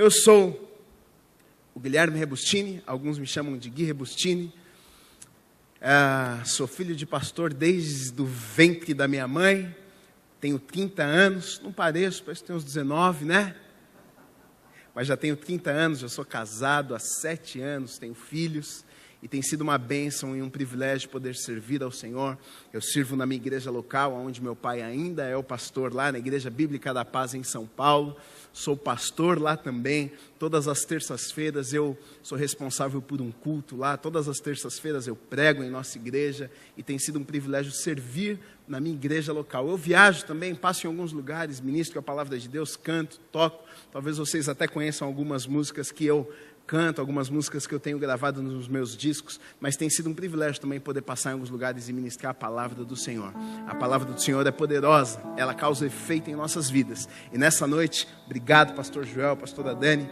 Eu sou o Guilherme Rebustini, alguns me chamam de Gui Rebustini. Sou filho de pastor desde o ventre da minha mãe. Tenho 30 anos, não pareço, parece que tenho uns 19, né? Mas já tenho 30 anos, já sou casado há 7 anos, tenho filhos. E tem sido uma bênção e um privilégio poder servir ao Senhor. Eu sirvo na minha igreja local, onde meu pai ainda é o pastor lá, na Igreja Bíblica da Paz em São Paulo. Sou pastor lá também. Todas as terças-feiras eu sou responsável por um culto lá. Todas as terças-feiras eu prego em nossa igreja. E tem sido um privilégio servir na minha igreja local. Eu viajo também, passo em alguns lugares, ministro a palavra de Deus, canto, toco. Talvez vocês até conheçam algumas músicas que eu canto, algumas músicas que eu tenho gravado nos meus discos, mas tem sido um privilégio também poder passar em alguns lugares e ministrar a palavra do Senhor. A palavra do Senhor é poderosa, ela causa efeito em nossas vidas. E nessa noite, obrigado pastor Joel, pastora Dani,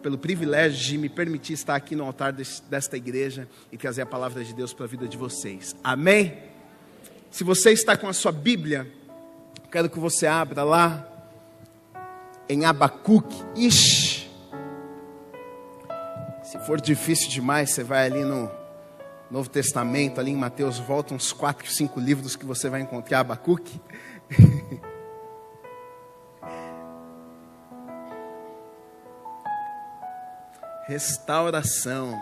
pelo privilégio de me permitir estar aqui no altar desta igreja e trazer a palavra de Deus para a vida de vocês. Amém? Se você está com a sua Bíblia, quero que você abra lá em Abacuque. Se for difícil demais, você vai ali no Novo Testamento, ali em Mateus, volta uns 4, 5 livros que você vai encontrar Abacuque. Restauração.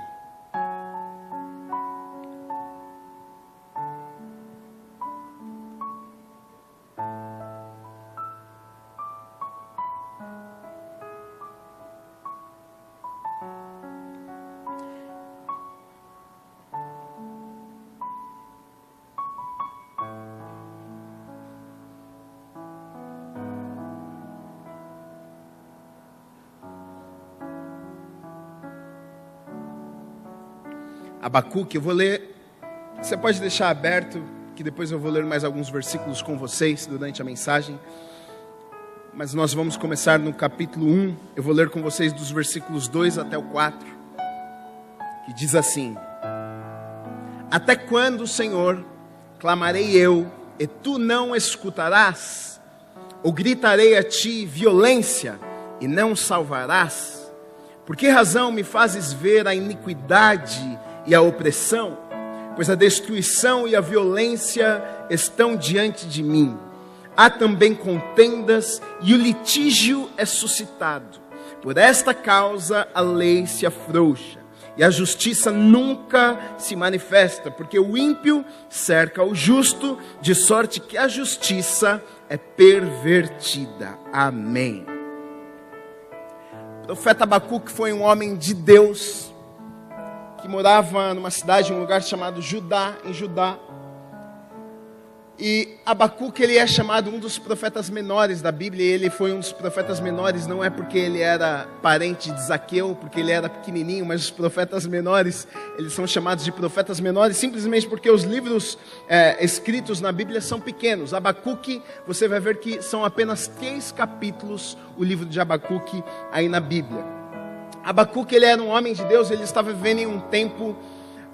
Abacuque, eu vou ler, você pode deixar aberto, que depois eu vou ler mais alguns versículos com vocês durante a mensagem, mas nós vamos começar no capítulo 1, eu vou ler com vocês dos versículos 2 até o 4, que diz assim: Até quando, Senhor, clamarei eu, e tu não escutarás? Ou gritarei a ti violência, e não salvarás? Por que razão me fazes ver a iniquidade e a opressão? Pois a destruição e a violência estão diante de mim. Há também contendas e o litígio é suscitado. Por esta causa a lei se afrouxa e a justiça nunca se manifesta, porque o ímpio cerca o justo, de sorte que a justiça é pervertida. Amém. O profeta Abacuque foi um homem de Deus, que morava numa cidade, um lugar chamado Judá, em Judá. E Abacuque, ele é chamado um dos profetas menores da Bíblia. E ele foi um dos profetas menores, não é porque ele era parente de Zaqueu, porque ele era pequenininho, mas os profetas menores, eles são chamados de profetas menores simplesmente porque os livros escritos na Bíblia são pequenos. Abacuque, você vai ver que são apenas 3 capítulos o livro de Abacuque aí na Bíblia. Abacuque, ele era um homem de Deus, ele estava vivendo em um tempo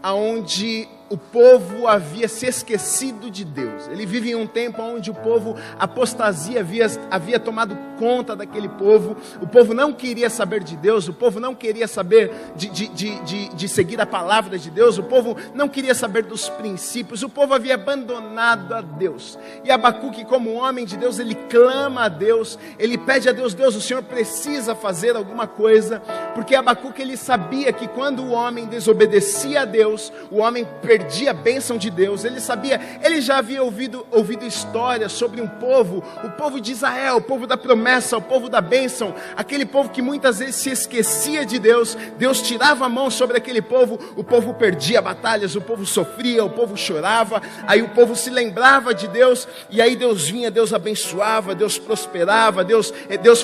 onde o povo havia se esquecido de Deus. Ele vive em um tempo onde o povo, a apostasia havia tomado conta daquele povo. O povo não queria saber de Deus, o povo não queria saber de seguir a palavra de Deus, o povo não queria saber dos princípios, o povo havia abandonado a Deus. E Abacuque, como homem de Deus, ele clama a Deus, ele pede a Deus: Deus, o Senhor precisa fazer alguma coisa, porque Abacuque, ele sabia que quando o homem desobedecia a Deus, o homem perdia a bênção de Deus. Ele sabia, ele já havia ouvido histórias sobre um povo, o povo de Israel, o povo da promessa, o povo da bênção, aquele povo que muitas vezes se esquecia de Deus. Deus tirava a mão sobre aquele povo, o povo perdia batalhas, o povo sofria, o povo chorava, aí o povo se lembrava de Deus, e aí Deus vinha, Deus abençoava, Deus prosperava, Deus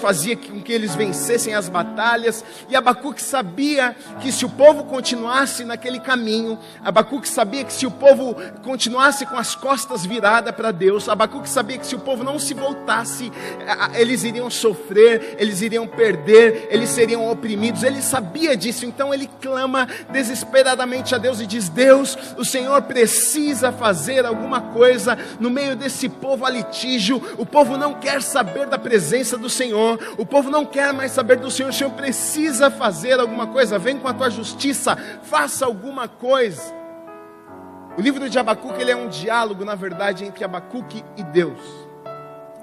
fazia com que eles vencessem as batalhas. E Abacuque sabia que se o povo continuasse naquele caminho, Abacuque sabia que se o povo continuasse com as costas viradas para Deus, Abacuque sabia que se o povo não se voltasse, eles iriam sofrer, eles iriam perder, eles seriam oprimidos. Ele sabia disso, então ele clama desesperadamente a Deus e diz: Deus, o Senhor precisa fazer alguma coisa no meio desse povo a litígio. O povo não quer saber da presença do Senhor, o povo não quer mais saber do Senhor. O Senhor precisa fazer alguma coisa, vem com a tua justiça, faça alguma coisa. O livro de Abacuque, ele é um diálogo, na verdade, entre Abacuque e Deus.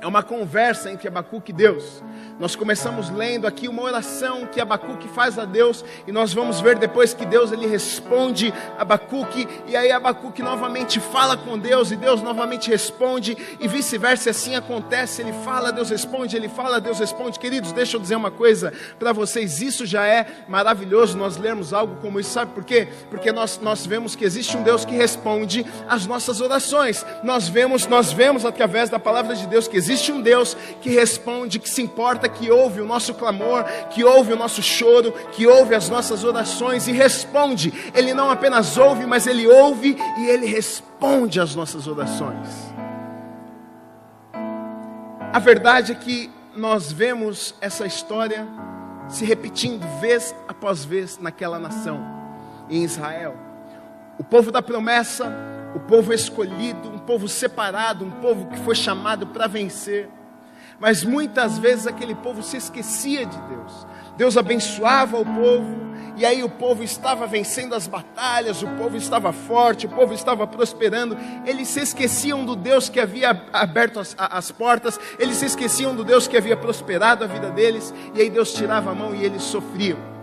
É uma conversa entre Abacuque e Deus. Nós começamos lendo aqui uma oração que Abacuque faz a Deus, e nós vamos ver depois que Deus ele responde a Abacuque, e aí Abacuque novamente fala com Deus, e Deus novamente responde, e vice-versa, assim acontece. Ele fala, Deus responde, ele fala, Deus responde. Queridos, deixa eu dizer uma coisa para vocês, isso já é maravilhoso, nós lermos algo como isso. Sabe por quê? Porque nós vemos que existe um Deus que responde às nossas orações. Nós vemos através da palavra de Deus que existe um Deus que responde, que se importa, que ouve o nosso clamor, que ouve o nosso choro, que ouve as nossas orações e responde. Ele não apenas ouve, mas ele ouve e ele responde às nossas orações. A verdade é que nós vemos essa história se repetindo vez após vez naquela nação, em Israel. O povo da promessa, o povo escolhido, um povo separado, um povo que foi chamado para vencer. Mas muitas vezes aquele povo se esquecia de Deus. Deus abençoava o povo, e aí o povo estava vencendo as batalhas, o povo estava forte, o povo estava prosperando. Eles se esqueciam do Deus que havia aberto as portas, eles se esqueciam do Deus que havia prosperado a vida deles, e aí Deus tirava a mão e eles sofriam.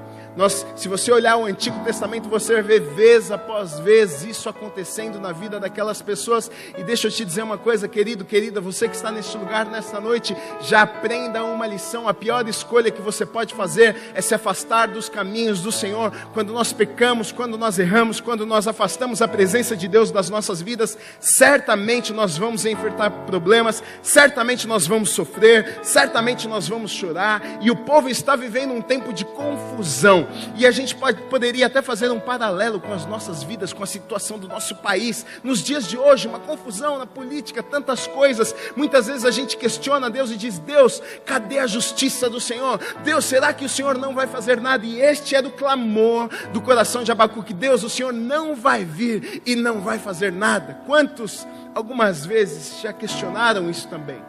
Se você olhar o Antigo Testamento, você vai ver vez após vez isso acontecendo na vida daquelas pessoas. E deixa eu te dizer uma coisa, querido, querida, você que está neste lugar nesta noite, já aprenda uma lição. A pior escolha que você pode fazer é se afastar dos caminhos do Senhor. Quando nós pecamos, quando nós erramos, quando nós afastamos a presença de Deus das nossas vidas, certamente nós vamos enfrentar problemas, certamente nós vamos sofrer, certamente nós vamos chorar. E o povo está vivendo um tempo de confusão. E a gente poderia até fazer um paralelo com as nossas vidas, com a situação do nosso país, nos dias de hoje, uma confusão na política, tantas coisas. Muitas vezes a gente questiona Deus e diz: Deus, cadê a justiça do Senhor? Deus, será que o Senhor não vai fazer nada? E este é o clamor do coração de Abacuque: Deus, o Senhor não vai vir e não vai fazer nada. Quantos, algumas vezes, já questionaram isso também?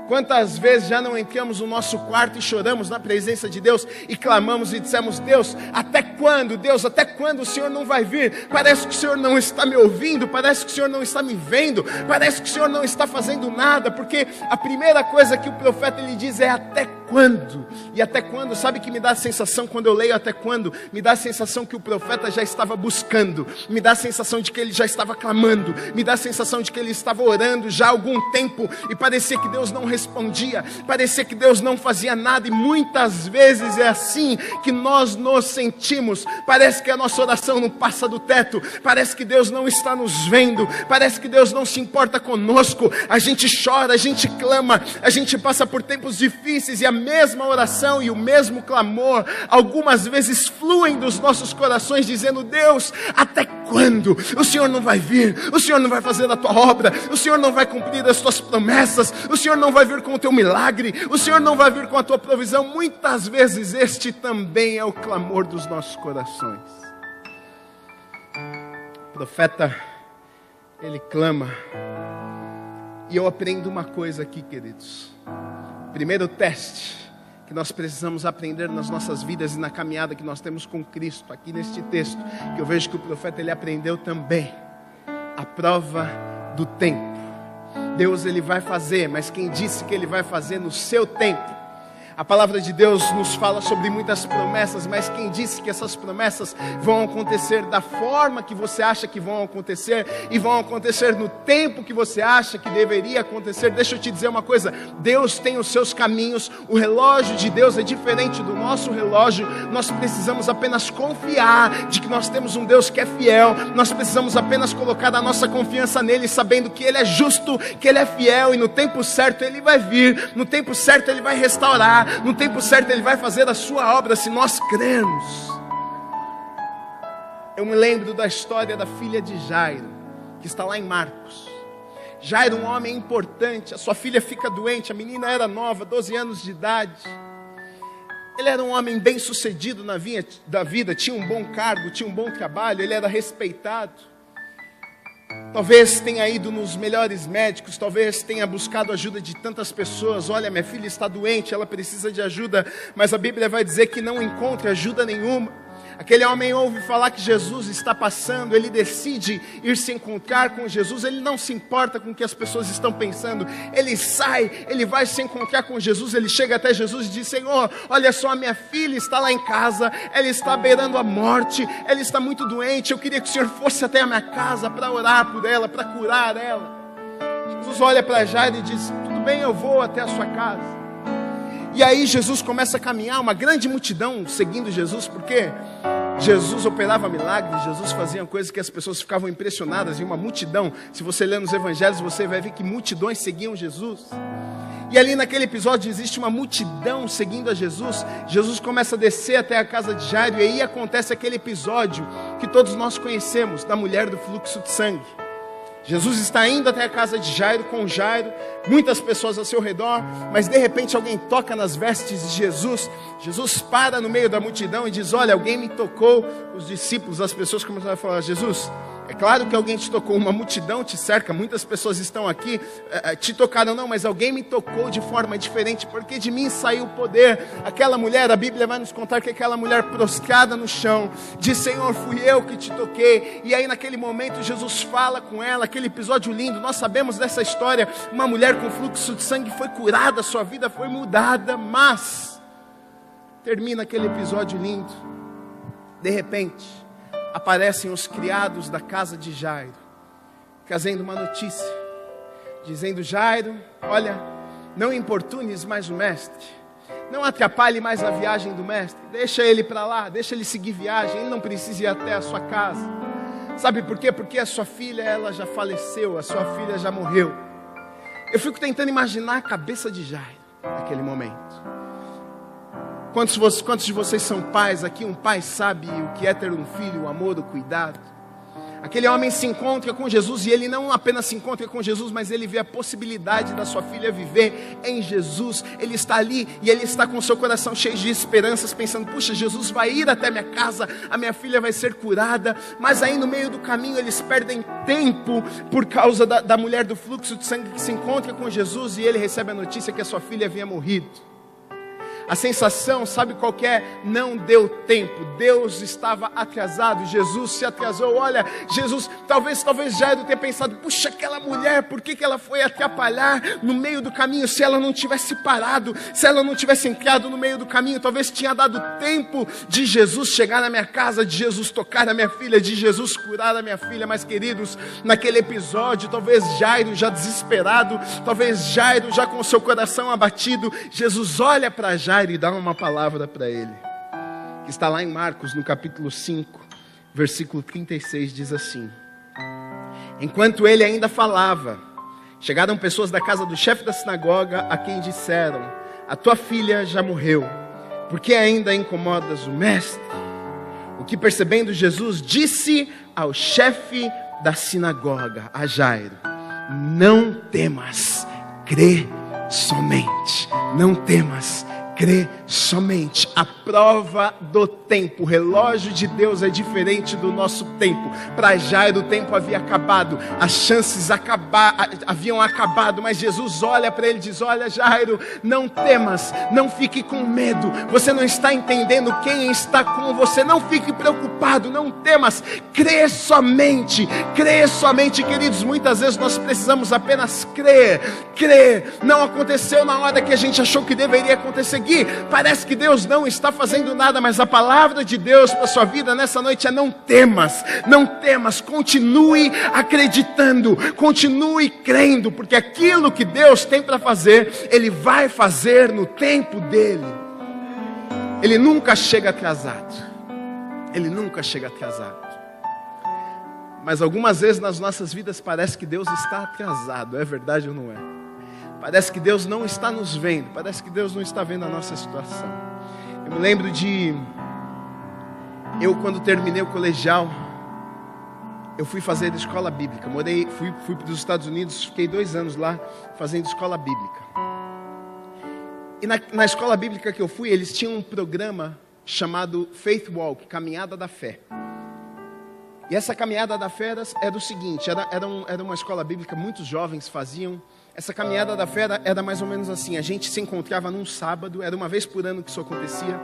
Quantas vezes já não entramos no nosso quarto e choramos na presença de Deus e clamamos e dissemos: Deus, até quando? Deus, até quando o Senhor não vai vir? Parece que o Senhor não está me ouvindo, parece que o Senhor não está me vendo, parece que o Senhor não está fazendo nada. Porque a primeira coisa que o profeta ele diz é: até quando? E até quando, sabe que me dá a sensação quando eu leio até quando? Me dá a sensação que o profeta já estava buscando, me dá a sensação de que ele já estava clamando, me dá a sensação de que ele estava orando já há algum tempo, e parecia que Deus não respondia, parecia que Deus não fazia nada. E muitas vezes é assim que nós nos sentimos. Parece que a nossa oração não passa do teto, parece que Deus não está nos vendo, parece que Deus não se importa conosco. A gente chora, a gente clama, a gente passa por tempos difíceis, e a mesma oração e o mesmo clamor algumas vezes fluem dos nossos corações, dizendo: Deus, até quando? O Senhor não vai vir, o Senhor não vai fazer a tua obra, o Senhor não vai cumprir as tuas promessas, o Senhor não vai vir com o teu milagre, o Senhor não vai vir com a tua provisão. Muitas vezes este também é o clamor dos nossos corações. O profeta, ele clama, e eu aprendo uma coisa aqui, queridos. Primeiro teste que nós precisamos aprender nas nossas vidas e na caminhada que nós temos com Cristo, aqui neste texto, que eu vejo que o profeta ele aprendeu também: a prova do tempo. Deus ele vai fazer, mas quem disse que ele vai fazer no seu tempo? A palavra de Deus nos fala sobre muitas promessas, mas quem disse que essas promessas vão acontecer da forma que você acha que vão acontecer, e vão acontecer no tempo que você acha que deveria acontecer? Deixa eu te dizer uma coisa: Deus tem os seus caminhos, o relógio de Deus é diferente do nosso relógio. Nós precisamos apenas confiar de que nós temos um Deus que é fiel. Nós precisamos apenas colocar a nossa confiança nele, sabendo que ele é justo, que ele é fiel, e no tempo certo ele vai vir, no tempo certo ele vai restaurar, no tempo certo ele vai fazer a sua obra, se nós crermos. Eu me lembro da história da filha de Jairo, que está lá em Marcos. Jairo, um homem importante, a sua filha fica doente, a menina era nova, 12 anos de idade. Ele era um homem bem sucedido na vida, tinha um bom cargo, tinha um bom trabalho, ele era respeitado. Talvez tenha ido nos melhores médicos, talvez tenha buscado ajuda de tantas pessoas. Olha, minha filha está doente, ela precisa de ajuda, mas a Bíblia vai dizer que não encontra ajuda nenhuma. Aquele homem ouve falar que Jesus está passando, ele decide ir se encontrar com Jesus, ele não se importa com o que as pessoas estão pensando, ele sai, ele vai se encontrar com Jesus, ele chega até Jesus e diz: Senhor, olha só, a minha filha está lá em casa, ela está beirando a morte, ela está muito doente, eu queria que o Senhor fosse até a minha casa para orar por ela, para curar ela. Jesus olha para Jairo e diz: tudo bem, eu vou até a sua casa. E aí Jesus começa a caminhar, uma grande multidão seguindo Jesus, porque Jesus operava milagres, Jesus fazia coisas que as pessoas ficavam impressionadas, e uma multidão, se você ler nos evangelhos, você vai ver que multidões seguiam Jesus. E ali naquele episódio existe uma multidão seguindo a Jesus. Jesus começa a descer até a casa de Jairo, e aí acontece aquele episódio que todos nós conhecemos, da mulher do fluxo de sangue. Jesus está indo até a casa de Jairo, com Jairo, muitas pessoas ao seu redor, mas de repente alguém toca nas vestes de Jesus. Jesus para no meio da multidão e diz: olha, alguém me tocou. Os discípulos, as pessoas começaram a falar: Jesus, é claro que alguém te tocou, uma multidão te cerca, muitas pessoas estão aqui, te tocaram, não, mas alguém me tocou de forma diferente, porque de mim saiu o poder. Aquela mulher, a Bíblia vai nos contar que aquela mulher prostrada no chão, diz: Senhor, fui eu que te toquei. E aí naquele momento Jesus fala com ela, aquele episódio lindo, nós sabemos dessa história, uma mulher com fluxo de sangue foi curada, sua vida foi mudada, mas termina aquele episódio lindo, de repente aparecem os criados da casa de Jairo, trazendo uma notícia, dizendo: Jairo, olha, não importunes mais o mestre, não atrapalhe mais a viagem do mestre, deixa ele para lá, deixa ele seguir viagem, ele não precisa ir até a sua casa. Sabe por quê? Porque a sua filha, ela já faleceu, a sua filha já morreu. Eu fico tentando imaginar a cabeça de Jairo naquele momento. Quantos de vocês são pais aqui? Um pai sabe o que é ter um filho, o amor, o cuidado. Aquele homem se encontra com Jesus, e ele não apenas se encontra com Jesus, mas ele vê a possibilidade da sua filha viver em Jesus. Ele está ali e ele está com o seu coração cheio de esperanças, pensando: puxa, Jesus vai ir até minha casa, a minha filha vai ser curada. Mas aí no meio do caminho eles perdem tempo por causa da mulher do fluxo de sangue que se encontra com Jesus, e ele recebe a notícia que a sua filha havia morrido. A sensação, sabe qual que é? Não deu tempo, Deus estava atrasado, Jesus se atrasou. Olha, Jesus, talvez Jairo tenha pensado: puxa, aquela mulher, por que ela foi atrapalhar no meio do caminho? Se ela não tivesse parado, se ela não tivesse entrado no meio do caminho, talvez tinha dado tempo de Jesus chegar na minha casa, de Jesus tocar na minha filha, de Jesus curar a minha filha. Mas queridos, naquele episódio, talvez Jairo já desesperado, talvez Jairo já com o seu coração abatido, Jesus olha para Jairo e dá uma palavra para ele, que está lá em Marcos, no capítulo 5, versículo 36, diz assim: enquanto ele ainda falava, chegaram pessoas da casa do chefe da sinagoga, a quem disseram: a tua filha já morreu, por que ainda incomodas o mestre? O que, percebendo Jesus, disse ao chefe da sinagoga, a Jairo: não temas, crê somente. Não temas, crê somente. A prova do tempo, o relógio de Deus é diferente do nosso tempo. Para Jairo o tempo havia acabado, as chances haviam acabado, mas Jesus olha para ele e diz: olha, Jairo, não temas, não fique com medo, você não está entendendo quem está com você, não fique preocupado, não temas, crê somente, queridos. Muitas vezes nós precisamos apenas crer. Não aconteceu na hora que a gente achou que deveria acontecer. Parece que Deus não está fazendo nada, mas a palavra de Deus para a sua vida nessa noite é: não temas, continue acreditando, continue crendo, porque aquilo que Deus tem para fazer, Ele vai fazer no tempo dEle. Ele nunca chega atrasado, mas algumas vezes nas nossas vidas parece que Deus está atrasado, é verdade ou não é? Parece que Deus não está nos vendo, parece que Deus não está vendo a nossa situação. Eu me lembro quando terminei o colegial, eu fui fazer escola bíblica. Fui para os Estados Unidos, fiquei 2 anos lá fazendo escola bíblica. E na escola bíblica que eu fui, eles tinham um programa chamado Faith Walk, Caminhada da Fé. E essa Caminhada da Fé era o seguinte, era uma escola bíblica, muitos jovens faziam. Essa Caminhada da Fé era mais ou menos assim, a gente se encontrava num sábado, era uma vez por ano que isso acontecia.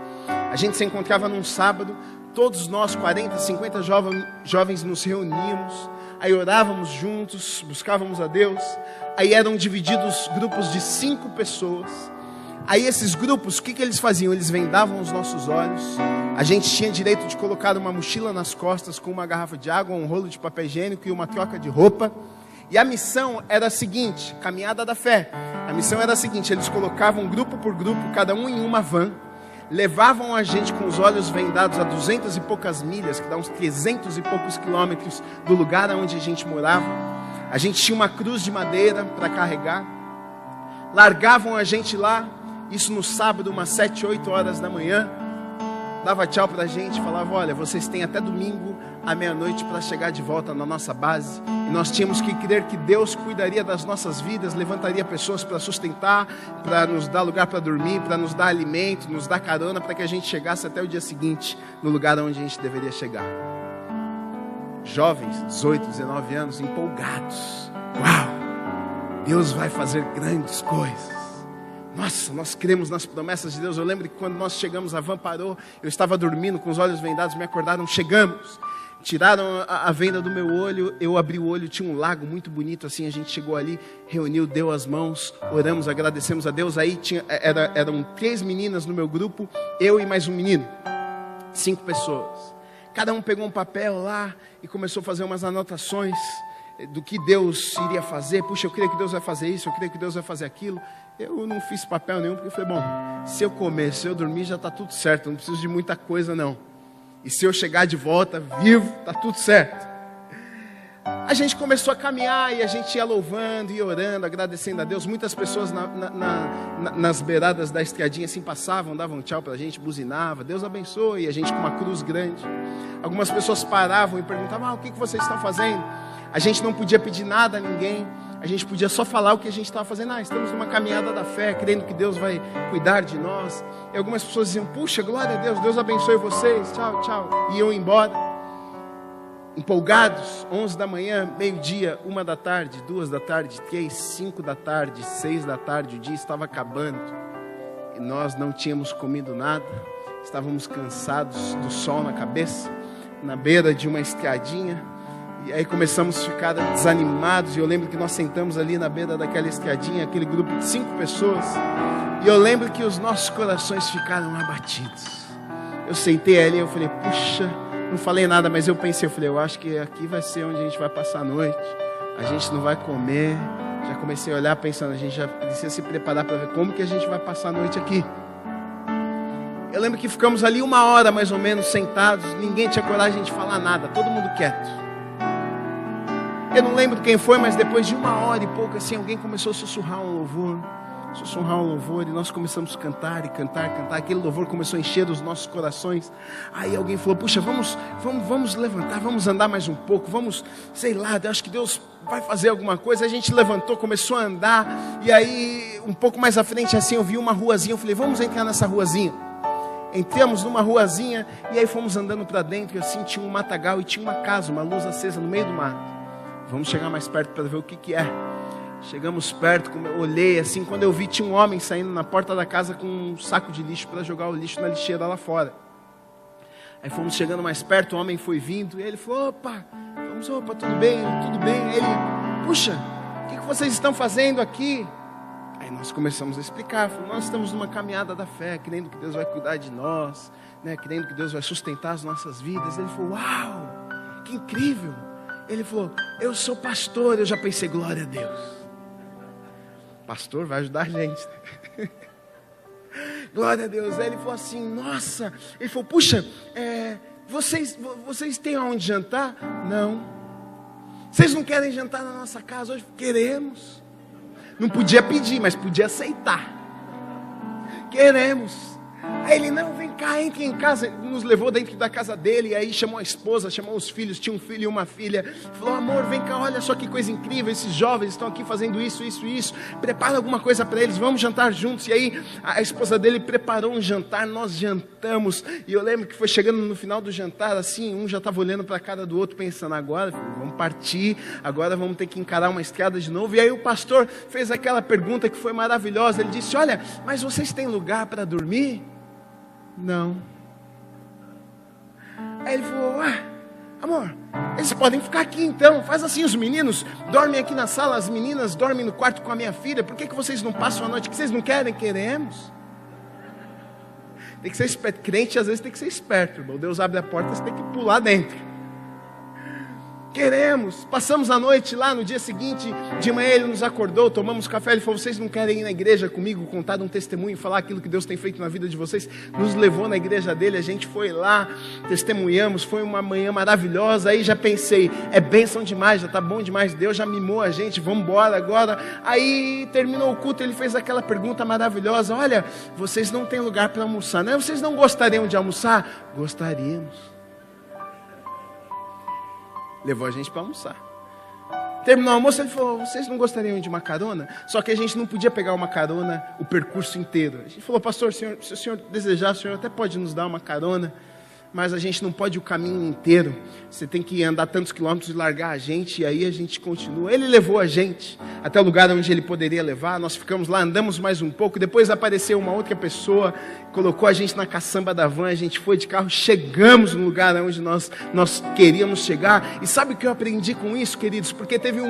A gente se encontrava num sábado, todos nós, 40, 50 jovens nos reuníamos, aí orávamos juntos, buscávamos a Deus. Aí eram divididos grupos de 5 pessoas. Aí esses grupos, o que eles faziam? Eles vendavam os nossos olhos. A gente tinha direito de colocar uma mochila nas costas com uma garrafa de água, um rolo de papel higiênico e uma troca de roupa. E a missão era a seguinte, Caminhada da Fé. A missão era a seguinte, eles colocavam grupo por grupo, cada um em uma van, levavam a gente com os olhos vendados a 200 e poucas milhas, que dá uns 300 e poucos quilômetros do lugar onde a gente morava. A gente tinha uma cruz de madeira para carregar. Largavam a gente lá, isso no sábado, umas 7, 8 horas da manhã. Dava tchau para a gente, falava, olha, vocês têm até domingo à meia-noite para chegar de volta na nossa base. E nós tínhamos que crer que Deus cuidaria das nossas vidas, levantaria pessoas para sustentar, para nos dar lugar para dormir, para nos dar alimento, nos dar carona, para que a gente chegasse até o dia seguinte no lugar onde a gente deveria chegar. Jovens, 18, 19 anos, empolgados. Uau! Deus vai fazer grandes coisas. Nossa, nós cremos nas promessas de Deus. Eu lembro que quando nós chegamos, a van parou, eu estava dormindo com os olhos vendados, me acordaram, chegamos. Tiraram a venda do meu olho, eu abri o olho, tinha um lago muito bonito assim, a gente chegou ali, reuniu, deu as mãos, oramos, agradecemos a Deus. Aí eram 3 meninas no meu grupo, eu e mais um menino, 5 pessoas. Cada um pegou um papel lá e começou a fazer umas anotações do que Deus iria fazer. Puxa, eu creio que Deus vai fazer isso, eu creio que Deus vai fazer aquilo. Eu não fiz papel nenhum, porque eu falei, bom, se eu comer, se eu dormir, já está tudo certo, não preciso de muita coisa não. E se eu chegar de volta vivo, está tudo certo. A gente começou a caminhar e a gente ia louvando e orando, agradecendo a Deus. Muitas pessoas nas beiradas da estradinha assim passavam, davam tchau para a gente, buzinava, Deus abençoe, e a gente com uma cruz grande. Algumas pessoas paravam e perguntavam, o que vocês estão fazendo? A gente não podia pedir nada a ninguém, a gente podia só falar o que a gente estava fazendo. Estamos numa caminhada da fé, crendo que Deus vai cuidar de nós. E algumas pessoas diziam, puxa, glória a Deus, Deus abençoe vocês, tchau, tchau. E iam embora, empolgados. 11 da manhã, meio-dia, 1 da tarde, 2 da tarde, 3, 5 da tarde, 6 da tarde, o dia estava acabando. E nós não tínhamos comido nada, estávamos cansados do sol na cabeça, na beira de uma estradinha. E aí começamos a ficar desanimados. E eu lembro que nós sentamos ali na beira daquela estradinha, aquele grupo de 5 pessoas. E eu lembro que os nossos corações ficaram abatidos. Eu sentei ali e eu falei, puxa, não falei nada, mas eu pensei, eu acho que aqui vai ser onde a gente vai passar a noite. A gente não vai comer. Já comecei a olhar pensando, a gente já precisa se preparar para ver como que a gente vai passar a noite aqui. Eu lembro que ficamos ali 1 hora mais ou menos sentados. Ninguém tinha coragem de falar nada, todo mundo quieto. Eu não lembro quem foi, mas depois de 1 hora e pouco, assim, alguém começou a sussurrar um louvor, e nós começamos a cantar e cantar. Aquele louvor começou a encher os nossos corações. Aí alguém falou, puxa, vamos levantar, vamos andar mais um pouco, vamos, sei lá, acho que Deus vai fazer alguma coisa. A gente levantou, começou a andar, e aí, um pouco mais à frente, assim, eu vi uma ruazinha, eu falei, vamos entrar nessa ruazinha. Entramos numa ruazinha, e aí fomos andando para dentro, e assim, tinha um matagal, e tinha uma casa, uma luz acesa no meio do mato. Vamos chegar mais perto para ver o que é. Chegamos perto, olhei assim, quando eu vi, tinha um homem saindo na porta da casa com um saco de lixo para jogar o lixo na lixeira lá fora. Aí fomos chegando mais perto, o homem foi vindo, e ele falou, opa, tudo bem? Aí ele, puxa, o que vocês estão fazendo aqui? Aí nós começamos a explicar, nós estamos numa caminhada da fé, crendo que Deus vai cuidar de nós, né, crendo que Deus vai sustentar as nossas vidas. Ele falou, uau, que incrível. Ele falou, eu sou pastor. Eu já pensei, glória a Deus, pastor vai ajudar a gente. Glória a Deus. Aí ele falou assim, nossa, ele falou, puxa, vocês têm aonde jantar? Não. Vocês não querem jantar na nossa casa hoje? Queremos. Não podia pedir, mas podia aceitar. Queremos. Aí Aí ele, não, vem cá, entre em casa. Ele nos levou dentro da casa dele, e aí chamou a esposa, chamou os filhos, tinha um filho e uma filha. Falou, amor, vem cá, olha só que coisa incrível, esses jovens estão aqui fazendo isso, isso, isso. Prepara alguma coisa para eles, vamos jantar juntos. E aí a esposa dele preparou um jantar, nós jantamos. E eu lembro que foi chegando no final do jantar, assim, um já estava olhando para a cara do outro, pensando, agora vamos partir, agora vamos ter que encarar uma estrada de novo. E aí o pastor fez aquela pergunta que foi maravilhosa. Ele disse, olha, mas vocês têm lugar para dormir? Não. Aí ele falou, amor, eles podem ficar aqui então, faz assim, os meninos dormem aqui na sala, as meninas dormem no quarto com a minha filha, por que vocês não passam a noite? Que vocês não querem? Queremos. Tem que ser esperto, crente às vezes tem que ser esperto, irmão. Deus abre a porta, você tem que pular dentro. Queremos, passamos a noite lá, no dia seguinte, de manhã ele nos acordou, tomamos café, ele falou, vocês não querem ir na igreja comigo, contar um testemunho, falar aquilo que Deus tem feito na vida de vocês? Nos levou na igreja dele, a gente foi lá, testemunhamos, foi uma manhã maravilhosa. Aí já pensei, é bênção demais, já está bom demais, Deus já mimou a gente, vamos embora agora. Aí terminou o culto, ele fez aquela pergunta maravilhosa, olha, vocês não têm lugar para almoçar, né? Vocês não gostariam de almoçar? Gostaríamos. Levou a gente para almoçar. Terminou o almoço, ele falou, vocês não gostariam de uma carona? Só que a gente não podia pegar uma carona o percurso inteiro. A gente falou, pastor, se o senhor desejar, o senhor até pode nos dar uma carona, mas a gente não pode ir o caminho inteiro. Você tem que andar tantos quilômetros e largar a gente, e aí a gente continua. Ele levou a gente até o lugar onde ele poderia levar. Nós ficamos lá, andamos mais um pouco. Depois apareceu uma outra pessoa, colocou a gente na caçamba da van. A gente foi de carro, chegamos no lugar onde nós queríamos chegar. E sabe o que eu aprendi com isso, queridos? Porque teve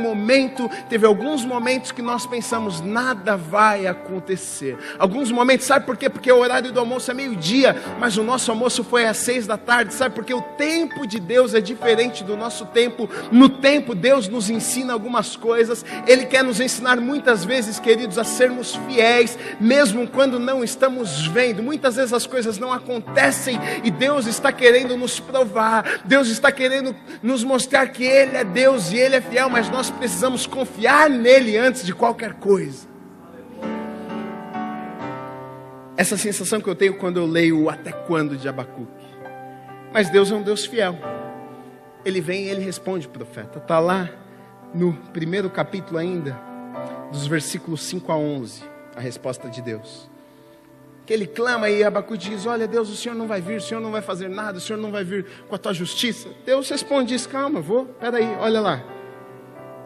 alguns momentos que nós pensamos, nada vai acontecer. Alguns momentos, sabe por quê? Porque o horário do almoço é meio-dia, mas o nosso almoço foi às 6 da tarde, sabe? Porque o tempo de Deus é diferente do nosso tempo. No tempo, Deus nos ensina algumas coisas. Ele quer nos ensinar muitas vezes, queridos, a sermos fiéis, mesmo quando não estamos vendo. Muitas vezes as coisas não acontecem e Deus está querendo nos provar. Deus está querendo nos mostrar que Ele é Deus e Ele é fiel, mas nós precisamos confiar nele antes de qualquer coisa. Essa sensação que eu tenho quando eu leio o Até Quando de Abacuque. Mas Deus é um Deus fiel. Ele vem e ele responde o profeta. Está lá no primeiro capítulo ainda, dos versículos 5 a 11, a resposta de Deus. Que ele clama e Abacuque diz, olha Deus, o Senhor não vai vir, o Senhor não vai fazer nada, o Senhor não vai vir com a tua justiça. Deus responde, diz, calma, peraí, olha lá.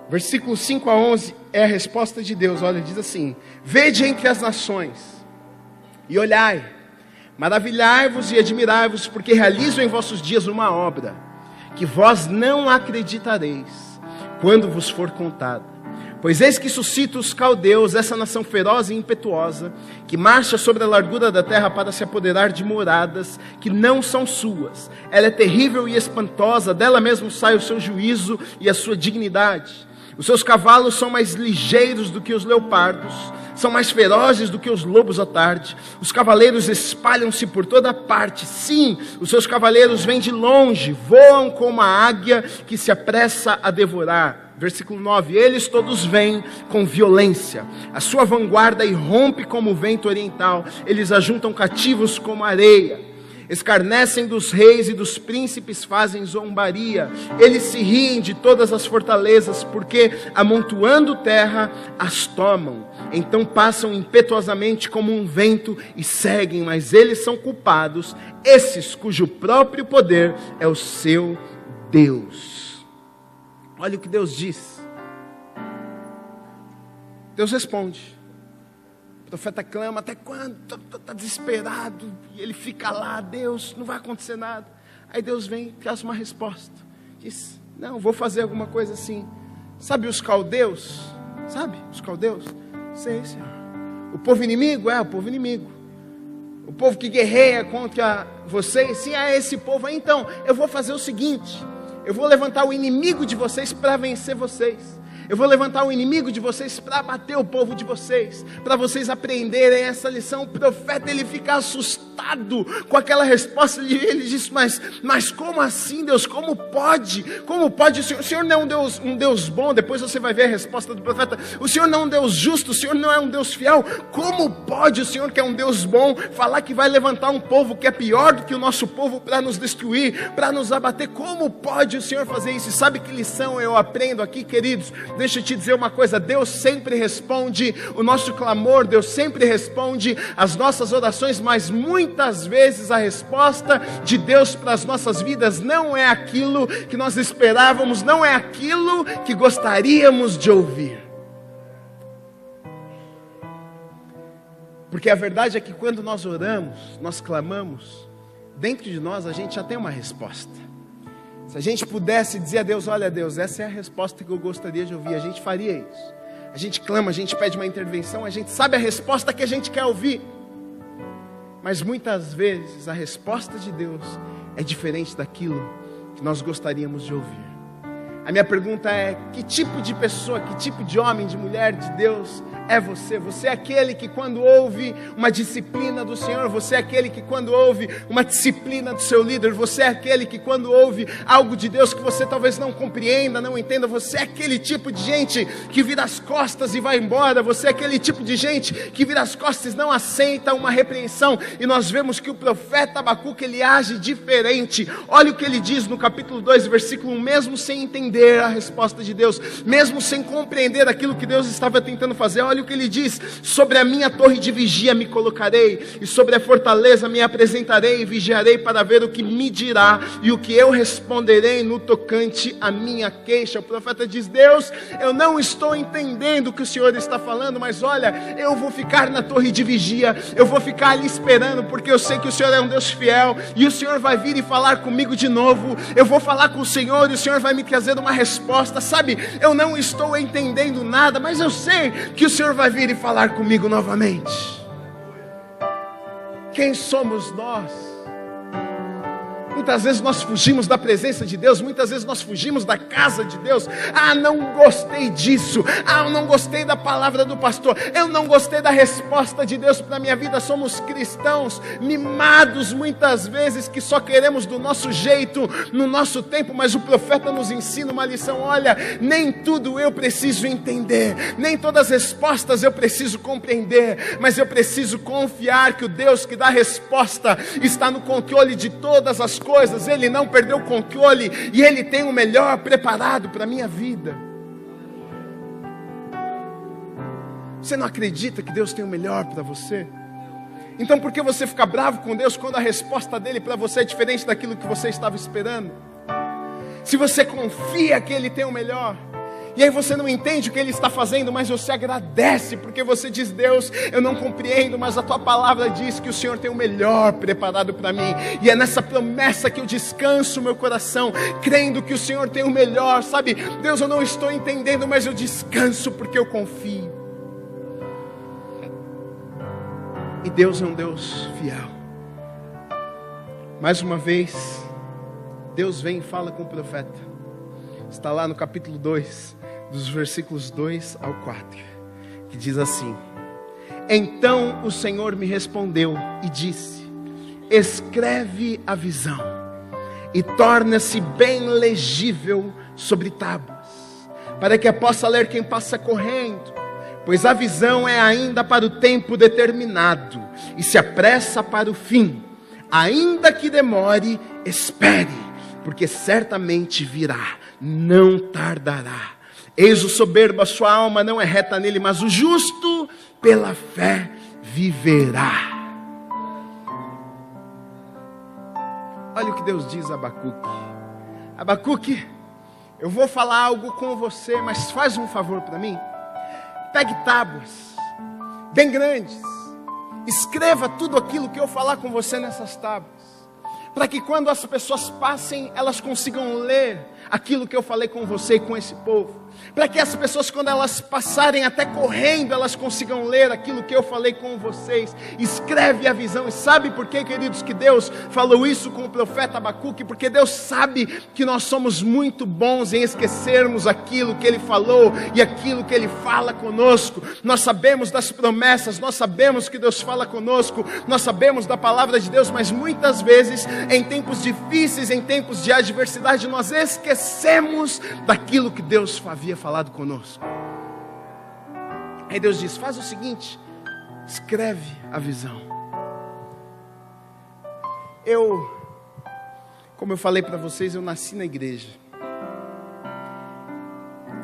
Versículos 5 a 11 é a resposta de Deus, olha, diz assim, vede entre as nações e olhai, maravilhai-vos e admirai-vos, porque realizo em vossos dias uma obra, que vós não acreditareis, quando vos for contada. Pois eis que suscito os caldeus, essa nação feroz e impetuosa, que marcha sobre a largura da terra para se apoderar de moradas que não são suas. Ela é terrível e espantosa, dela mesmo sai o seu juízo e a sua dignidade. Os seus cavalos são mais ligeiros do que os leopardos, são mais ferozes do que os lobos à tarde. Os cavaleiros espalham-se por toda parte. Sim, os seus cavaleiros vêm de longe, voam como a águia que se apressa a devorar. Versículo 9, eles todos vêm com violência, a sua vanguarda irrompe como o vento oriental, eles ajuntam cativos como areia, escarnecem dos reis e dos príncipes, fazem zombaria, eles se riem de todas as fortalezas, porque amontoando terra as tomam, então passam impetuosamente como um vento e seguem, mas eles são culpados, esses cujo próprio poder é o seu Deus. Olha o que Deus diz. Deus responde. O profeta clama, até quando? Está desesperado. E ele fica lá, Deus, não vai acontecer nada. Aí Deus vem e traz uma resposta. Diz, não, vou fazer alguma coisa assim. Sabe os caldeus? Sabe os caldeus? Sei, Senhor. O povo inimigo? É, o povo inimigo. O povo que guerreia contra vocês? Sim, é esse povo aí. Então, eu vou fazer o seguinte. Eu vou levantar o inimigo de vocês para vencer vocês. Eu vou levantar um inimigo de vocês para abater o povo de vocês, para vocês aprenderem essa lição. O profeta, ele fica assustado com aquela resposta. Ele diz, mas como assim, Deus? Como pode? Como pode? O Senhor não é um Deus bom. Depois você vai ver a resposta do profeta. O Senhor não é um Deus justo, o Senhor não é um Deus fiel. Como pode o Senhor, que é um Deus bom, falar que vai levantar um povo que é pior do que o nosso povo para nos destruir, para nos abater? Como pode o Senhor fazer isso? E sabe que lição eu aprendo aqui, queridos? Deixa eu te dizer uma coisa, Deus sempre responde o nosso clamor, Deus sempre responde as nossas orações, mas muitas vezes a resposta de Deus para as nossas vidas não é aquilo que nós esperávamos, não é aquilo que gostaríamos de ouvir. Porque a verdade é que quando nós oramos, nós clamamos, dentro de nós a gente já tem uma resposta. Se a gente pudesse dizer a Deus, olha Deus, essa é a resposta que eu gostaria de ouvir, a gente faria isso. A gente clama, a gente pede uma intervenção, a gente sabe a resposta que a gente quer ouvir. Mas muitas vezes a resposta de Deus é diferente daquilo que nós gostaríamos de ouvir. A minha pergunta é, que tipo de pessoa, que tipo de homem, de mulher de Deus é você? Você é aquele que quando ouve uma disciplina do Senhor, você é aquele que quando ouve uma disciplina do seu líder, você é aquele que quando ouve algo de Deus que você talvez não compreenda, não entenda, você é aquele tipo de gente que vira as costas e vai embora, você é aquele tipo de gente que vira as costas e não aceita uma repreensão. E nós vemos que o profeta Abacuque, ele age diferente. Olha o que ele diz no capítulo 2, versículo 1, mesmo sem entender a resposta de Deus, mesmo sem compreender aquilo que Deus estava tentando fazer, olha o que ele diz: sobre a minha torre de vigia me colocarei, e sobre a fortaleza me apresentarei, e vigiarei para ver o que me dirá, e o que eu responderei no tocante à minha queixa. O profeta diz, Deus, eu não estou entendendo o que o Senhor está falando, mas olha, eu vou ficar na torre de vigia, eu vou ficar ali esperando, porque eu sei que o Senhor é um Deus fiel, e o Senhor vai vir e falar comigo de novo, eu vou falar com o Senhor, e o Senhor vai me trazer uma resposta, sabe, eu não estou entendendo nada, mas eu sei que o Senhor vai vir e falar comigo novamente. Quem somos nós? Muitas vezes nós fugimos da presença de Deus, muitas vezes nós fugimos da casa de Deus. Ah, não gostei disso. Ah, eu não gostei da palavra do pastor. Eu não gostei da resposta de Deus para a minha vida. Somos cristãos mimados muitas vezes, que só queremos do nosso jeito, no nosso tempo. Mas o profeta nos ensina uma lição. Olha, nem tudo eu preciso entender, nem todas as respostas eu preciso compreender, mas eu preciso confiar que o Deus que dá resposta está no controle de todas as coisas. Ele não perdeu o controle e Ele tem o melhor preparado para a minha vida. Você não acredita que Deus tem o melhor para você? Então por que você fica bravo com Deus quando a resposta dele para você é diferente daquilo que você estava esperando? Se você confia que Ele tem o melhor, e aí você não entende o que Ele está fazendo, mas você agradece, porque você diz, Deus, eu não compreendo, mas a Tua palavra diz que o Senhor tem o melhor preparado para mim, e é nessa promessa que eu descanso o meu coração, crendo que o Senhor tem o melhor, sabe? Deus, eu não estou entendendo, mas eu descanso porque eu confio. E Deus é um Deus fiel. Mais uma vez, Deus vem e fala com o profeta. Está lá no capítulo 2, dos versículos 2 ao 4, que diz assim: então o Senhor me respondeu e disse, escreve a visão e torna-se bem legível sobre tábuas, para que a possa ler quem passa correndo, pois a visão é ainda para o tempo determinado, e se apressa para o fim. Ainda que demore, espere, porque certamente virá, não tardará. Eis o soberbo, a sua alma não é reta nele, mas o justo pela fé viverá. Olha o que Deus diz a Abacuque. Abacuque, eu vou falar algo com você, mas faz um favor para mim. Pegue tábuas bem grandes, escreva tudo aquilo que eu falar com você nessas tábuas, para que quando as pessoas passem, elas consigam ler aquilo que eu falei com você e com esse povo. Para que as pessoas, quando elas passarem até correndo, elas consigam ler aquilo que eu falei com vocês. Escreve a visão. E sabe por quê, queridos, que Deus falou isso com o profeta Abacuque? Porque Deus sabe que nós somos muito bons em esquecermos aquilo que Ele falou e aquilo que Ele fala conosco. Nós sabemos das promessas, nós sabemos que Deus fala conosco, nós sabemos da palavra de Deus, mas muitas vezes, em tempos difíceis, em tempos de adversidade, nós esquecemos daquilo que Deus havia falado conosco. Aí Deus diz: faz o seguinte, escreve a visão. Como eu falei para vocês, eu nasci na igreja.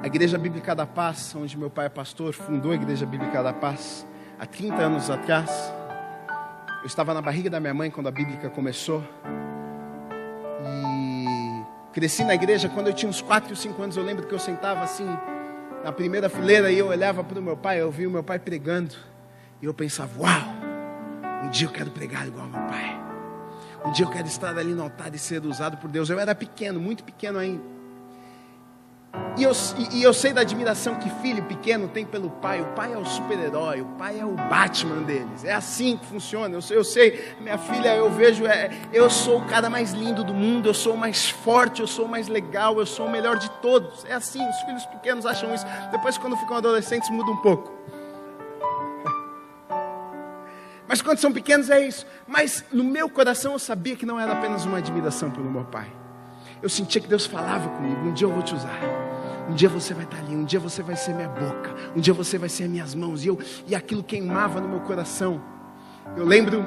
A Igreja Bíblica da Paz, onde meu pai é pastor, fundou a Igreja Bíblica da Paz há 30 anos atrás. Eu estava na barriga da minha mãe quando a Bíblica começou. E cresci na igreja. Quando eu tinha uns 4 ou 5 anos, eu lembro que eu sentava assim na primeira fileira e eu olhava para o meu pai, eu via o meu pai pregando. E eu pensava: uau, um dia eu quero pregar igual ao meu pai. Um dia eu quero estar ali no altar e ser usado por Deus. Eu era pequeno, muito pequeno ainda. E eu sei da admiração que filho pequeno tem pelo pai. O pai é o super-herói, o pai é o Batman deles. É assim que funciona. Eu sei, minha filha, eu vejo, eu sou o cara mais lindo do mundo, eu sou o mais forte, eu sou o mais legal, eu sou o melhor de todos. É assim, os filhos pequenos acham isso. Depois, quando ficam adolescentes, muda um pouco. Mas quando são pequenos é isso. Mas no meu coração eu sabia que não era apenas uma admiração pelo meu pai. Eu sentia que Deus falava comigo: um dia eu vou te usar. Um dia você vai estar ali, um dia você vai ser minha boca, um dia você vai ser minhas mãos. E aquilo queimava no meu coração. Eu lembro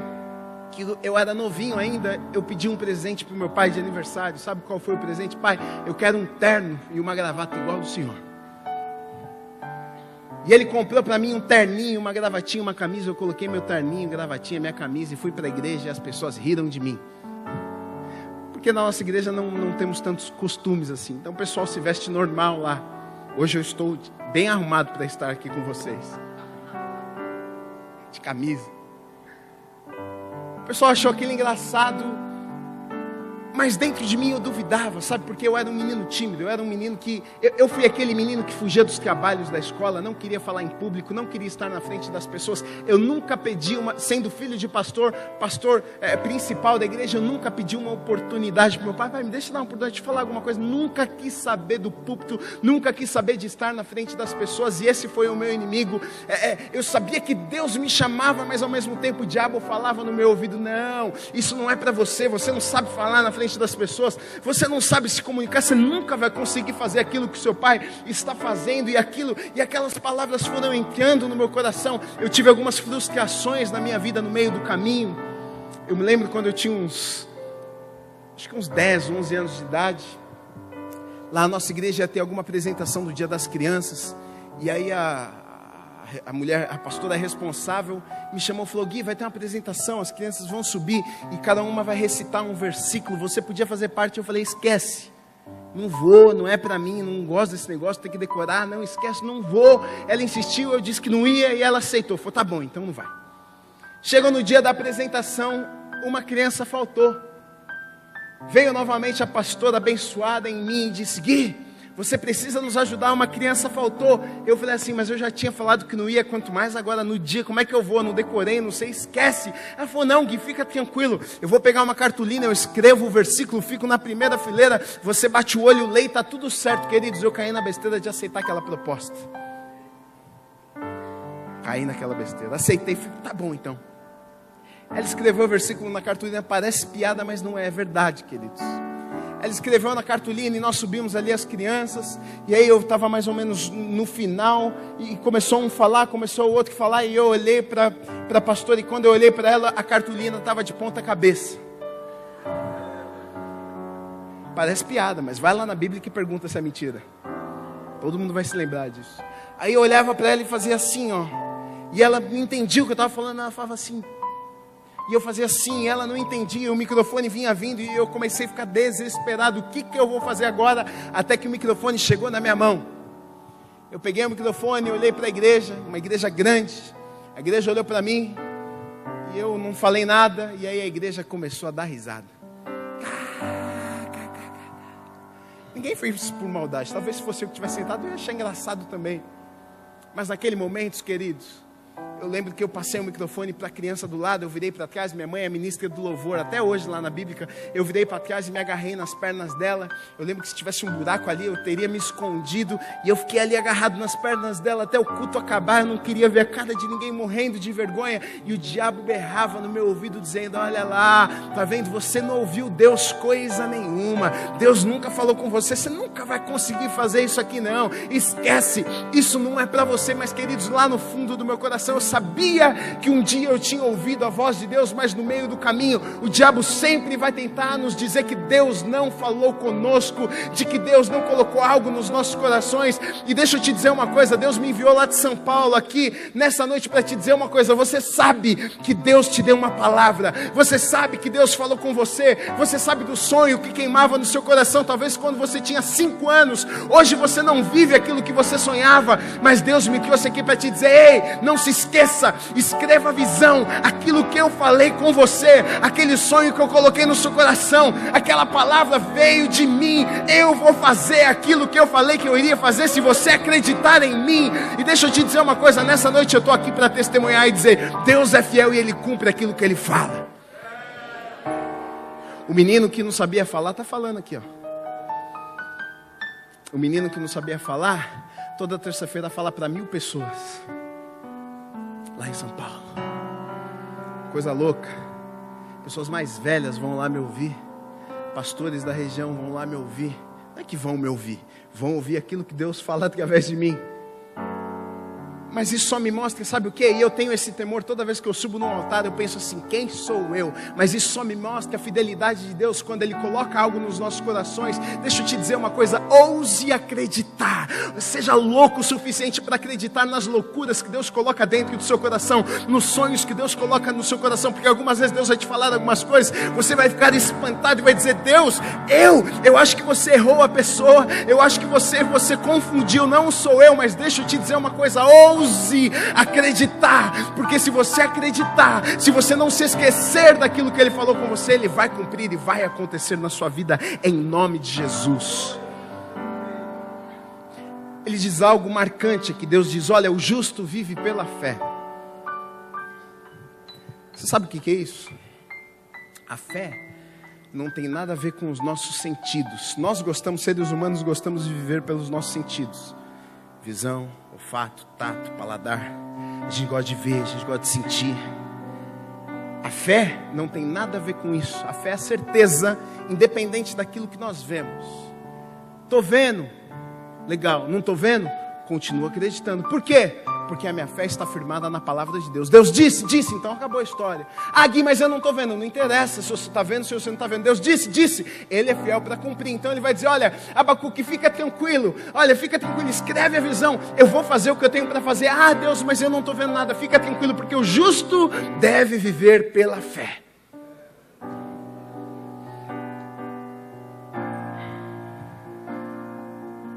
que eu era novinho ainda, eu pedi um presente para o meu pai de aniversário. Sabe qual foi o presente? Pai, eu quero um terno e uma gravata igual do senhor. E ele comprou para mim um terninho, uma gravatinha, uma camisa. Eu coloquei meu terninho, gravatinha, minha camisa e fui para a igreja e as pessoas riram de mim. Porque na nossa igreja não temos tantos costumes assim. Então o pessoal se veste normal lá. Hoje eu estou bem arrumado para estar aqui com vocês. De camisa. O pessoal achou aquilo engraçado. Mas dentro de mim eu duvidava, sabe? Porque eu era um menino tímido, eu era um menino que... Eu fui aquele menino que fugia dos trabalhos da escola, não queria falar em público, não queria estar na frente das pessoas. Eu nunca pedi sendo filho de pastor principal da igreja, eu nunca pedi uma oportunidade para meu pai. Pai, me deixa dar uma oportunidade de falar alguma coisa. Nunca quis saber do púlpito, nunca quis saber de estar na frente das pessoas. E esse foi o meu inimigo. Eu sabia que Deus me chamava, mas ao mesmo tempo o diabo falava no meu ouvido: não, isso não é para você, você não sabe falar na frente das pessoas, você não sabe se comunicar, você nunca vai conseguir fazer aquilo que seu pai está fazendo. E aquelas palavras foram entrando no meu coração. Eu tive algumas frustrações na minha vida no meio do caminho. Eu me lembro quando eu tinha acho que uns 10, 11 anos de idade. Lá na nossa igreja ia ter alguma apresentação do Dia das Crianças. E aí a pastora responsável me chamou e falou: Gui, vai ter uma apresentação, as crianças vão subir e cada uma vai recitar um versículo, você podia fazer parte. Eu falei: esquece, não vou, não é para mim, não gosto desse negócio, tem que decorar, não, esquece, não vou. Ela insistiu, eu disse que não ia e ela aceitou. Falou: tá bom, então não vai. Chegou no dia da apresentação, uma criança faltou. Veio novamente a pastora abençoada em mim e disse: Gui, você precisa nos ajudar, uma criança faltou. Eu falei assim: mas eu já tinha falado que não ia, quanto mais agora no dia, como é que eu vou? Não decorei, não sei, esquece. Ela falou: não, Gui, fica tranquilo, eu vou pegar uma cartolina, eu escrevo o versículo, fico na primeira fileira, você bate o olho, lê e está tudo certo. Queridos, eu caí na besteira de aceitar aquela proposta. Caí naquela besteira, aceitei, fico, tá bom então. Ela escreveu o versículo na cartolina, parece piada, mas não é verdade, queridos. Ela escreveu na cartolina e nós subimos ali as crianças. E aí eu estava mais ou menos no final. E começou um falar, começou o outro a falar. E eu olhei para a pastora. E quando eu olhei para ela, a cartolina estava de ponta cabeça. Parece piada, mas vai lá na Bíblia que pergunta se é mentira. Todo mundo vai se lembrar disso. Aí eu olhava para ela e fazia assim, ó. E ela não entendia o que eu estava falando. Ela falava assim. E eu fazia assim, ela não entendia, o microfone vinha vindo e eu comecei a ficar desesperado. O que eu vou fazer agora? Até que o microfone chegou na minha mão. Eu peguei o microfone, olhei para a igreja, uma igreja grande. A igreja olhou para mim e eu não falei nada. E aí a igreja começou a dar risada. Ninguém fez isso por maldade. Talvez se fosse eu que tivesse sentado, eu ia achar engraçado também. Mas naquele momento, queridos, eu lembro que eu passei o microfone para a criança do lado, eu virei para trás, minha mãe é ministra do louvor, até hoje lá na Bíblia, eu virei para trás e me agarrei nas pernas dela. Eu lembro que se tivesse um buraco ali, eu teria me escondido, e eu fiquei ali agarrado nas pernas dela até o culto acabar. Eu não queria ver a cara de ninguém morrendo de vergonha, e o diabo berrava no meu ouvido dizendo: olha lá, tá vendo, você não ouviu Deus coisa nenhuma, Deus nunca falou com você, você nunca vai conseguir fazer isso aqui não, esquece, isso não é para você. Mas queridos, lá no fundo do meu coração eu sabia que um dia eu tinha ouvido a voz de Deus, mas no meio do caminho o diabo sempre vai tentar nos dizer que Deus não falou conosco, de que Deus não colocou algo nos nossos corações. E deixa eu te dizer uma coisa, Deus me enviou lá de São Paulo aqui nessa noite para te dizer uma coisa: você sabe que Deus te deu uma palavra, você sabe que Deus falou com você, você sabe do sonho que queimava no seu coração, talvez quando você tinha 5 anos, hoje você não vive aquilo que você sonhava, mas Deus me trouxe aqui para te dizer: ei, não se esqueça, escreva a visão, aquilo que eu falei com você, aquele sonho que eu coloquei no seu coração, aquela palavra veio de mim, eu vou fazer aquilo que eu falei que eu iria fazer, se você acreditar em mim. E deixa eu te dizer uma coisa, nessa noite eu estou aqui para testemunhar e dizer: Deus é fiel e Ele cumpre aquilo que Ele fala. O menino que não sabia falar, está falando aqui, ó. O menino que não sabia falar, toda terça-feira fala para 1000 pessoas, lá em São Paulo. Coisa louca. Pessoas mais velhas vão lá me ouvir, pastores da região vão lá me ouvir. Não é que vão me ouvir, vão ouvir aquilo que Deus fala através de mim. Mas isso só me mostra, sabe o que? E eu tenho esse temor toda vez que eu subo no altar, eu penso assim: quem sou eu? Mas isso só me mostra a fidelidade de Deus quando Ele coloca algo nos nossos corações. Deixa eu te dizer uma coisa: ouse acreditar. Seja louco o suficiente para acreditar nas loucuras que Deus coloca dentro do seu coração, nos sonhos que Deus coloca no seu coração, porque algumas vezes Deus vai te falar algumas coisas, você vai ficar espantado e vai dizer: Deus, eu acho que você errou a pessoa, eu acho que você confundiu, não sou eu. Mas deixa eu te dizer uma coisa: ouse acreditar, porque se você acreditar, se você não se esquecer daquilo que Ele falou com você, Ele vai cumprir e vai acontecer na sua vida, em nome de Jesus. Ele diz algo marcante aqui. Deus diz: olha, o justo vive pela fé. Você sabe o que é isso? A fé não tem nada a ver com os nossos sentidos. Nós gostamos, seres humanos, gostamos de viver pelos nossos sentidos: visão, olfato, tato, paladar. A gente gosta de ver, a gente gosta de sentir. A fé não tem nada a ver com isso. A fé é a certeza, independente daquilo que nós vemos. Estou vendo, legal. Não estou vendo, continuo acreditando. Por quê? Porque a minha fé está firmada na palavra de Deus. Deus disse, então acabou a história. Ah, Gui, mas eu não estou vendo. Não interessa se você está vendo, se você não está vendo. Deus disse. Ele é fiel para cumprir. Então Ele vai dizer: olha, Abacuque, fica tranquilo. Olha, fica tranquilo, escreve a visão. Eu vou fazer o que eu tenho para fazer. Ah, Deus, mas eu não estou vendo nada. Fica tranquilo, porque o justo deve viver pela fé.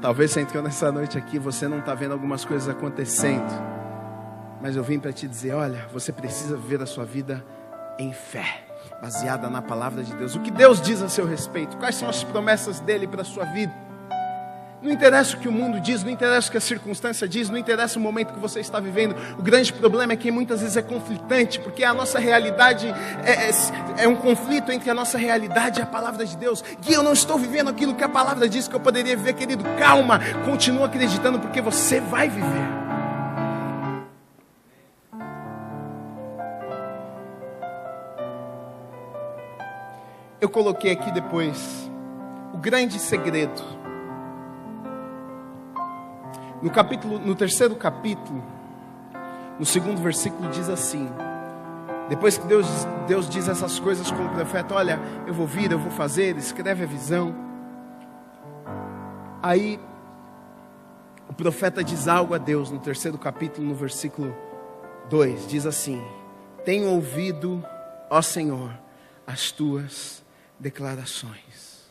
Talvez você entrou nessa noite aqui, você não está vendo algumas coisas acontecendo, mas eu vim para te dizer: olha, você precisa viver a sua vida em fé, baseada na palavra de Deus. O que Deus diz a seu respeito, quais são as promessas dEle para a sua vida. Não interessa o que o mundo diz, não interessa o que a circunstância diz, não interessa o momento que você está vivendo. O grande problema é que muitas vezes é conflitante, porque a nossa realidade é um conflito entre a nossa realidade e a palavra de Deus. Gui, eu não estou vivendo aquilo que a palavra diz que eu poderia viver. Querido, calma, continua acreditando, porque você vai viver. Eu coloquei aqui depois o grande segredo. No 3º capítulo, no 2º versículo, diz assim: depois que Deus diz essas coisas com o profeta: olha, eu vou vir, eu vou fazer, escreve a visão. Aí o profeta diz algo a Deus, no 3º capítulo, no versículo 2, diz assim: tenho ouvido, ó Senhor, as tuas declarações.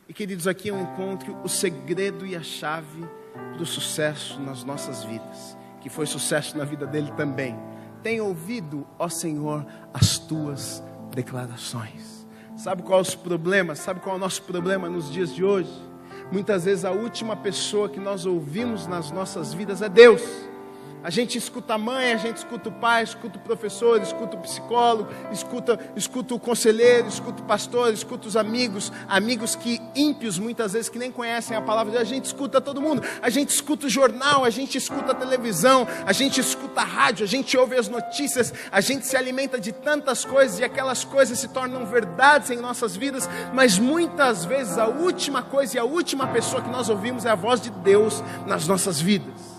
E queridos, aqui eu encontro o segredo e a chave do sucesso nas nossas vidas, que foi sucesso na vida dele também. Tenho ouvido, ó Senhor, as tuas declarações. Sabe qual é o nosso problema? Sabe qual é o nosso problema nos dias de hoje? Muitas vezes a última pessoa que nós ouvimos nas nossas vidas é Deus. A gente escuta a mãe, a gente escuta o pai, escuta o professor, escuta o psicólogo, escuta o conselheiro, escuta o pastor, escuta os amigos que ímpios muitas vezes, que nem conhecem a palavra de Deus. A gente escuta todo mundo, a gente escuta o jornal, a gente escuta a televisão, a gente escuta a rádio, a gente ouve as notícias, a gente se alimenta de tantas coisas e aquelas coisas se tornam verdades em nossas vidas, mas muitas vezes a última coisa e a última pessoa que nós ouvimos é a voz de Deus nas nossas vidas.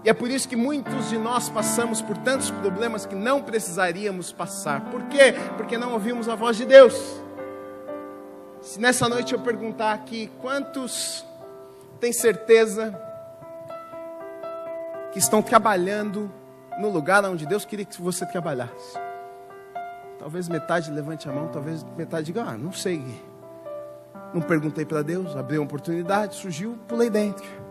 E é por isso que muitos de nós passamos por tantos problemas que não precisaríamos passar. Por quê? Porque não ouvimos a voz de Deus. Se nessa noite eu perguntar aqui, quantos têm certeza que estão trabalhando no lugar onde Deus queria que você trabalhasse? Talvez metade levante a mão, talvez metade diga, não sei. Não perguntei para Deus, abri uma oportunidade, surgiu, pulei dentro.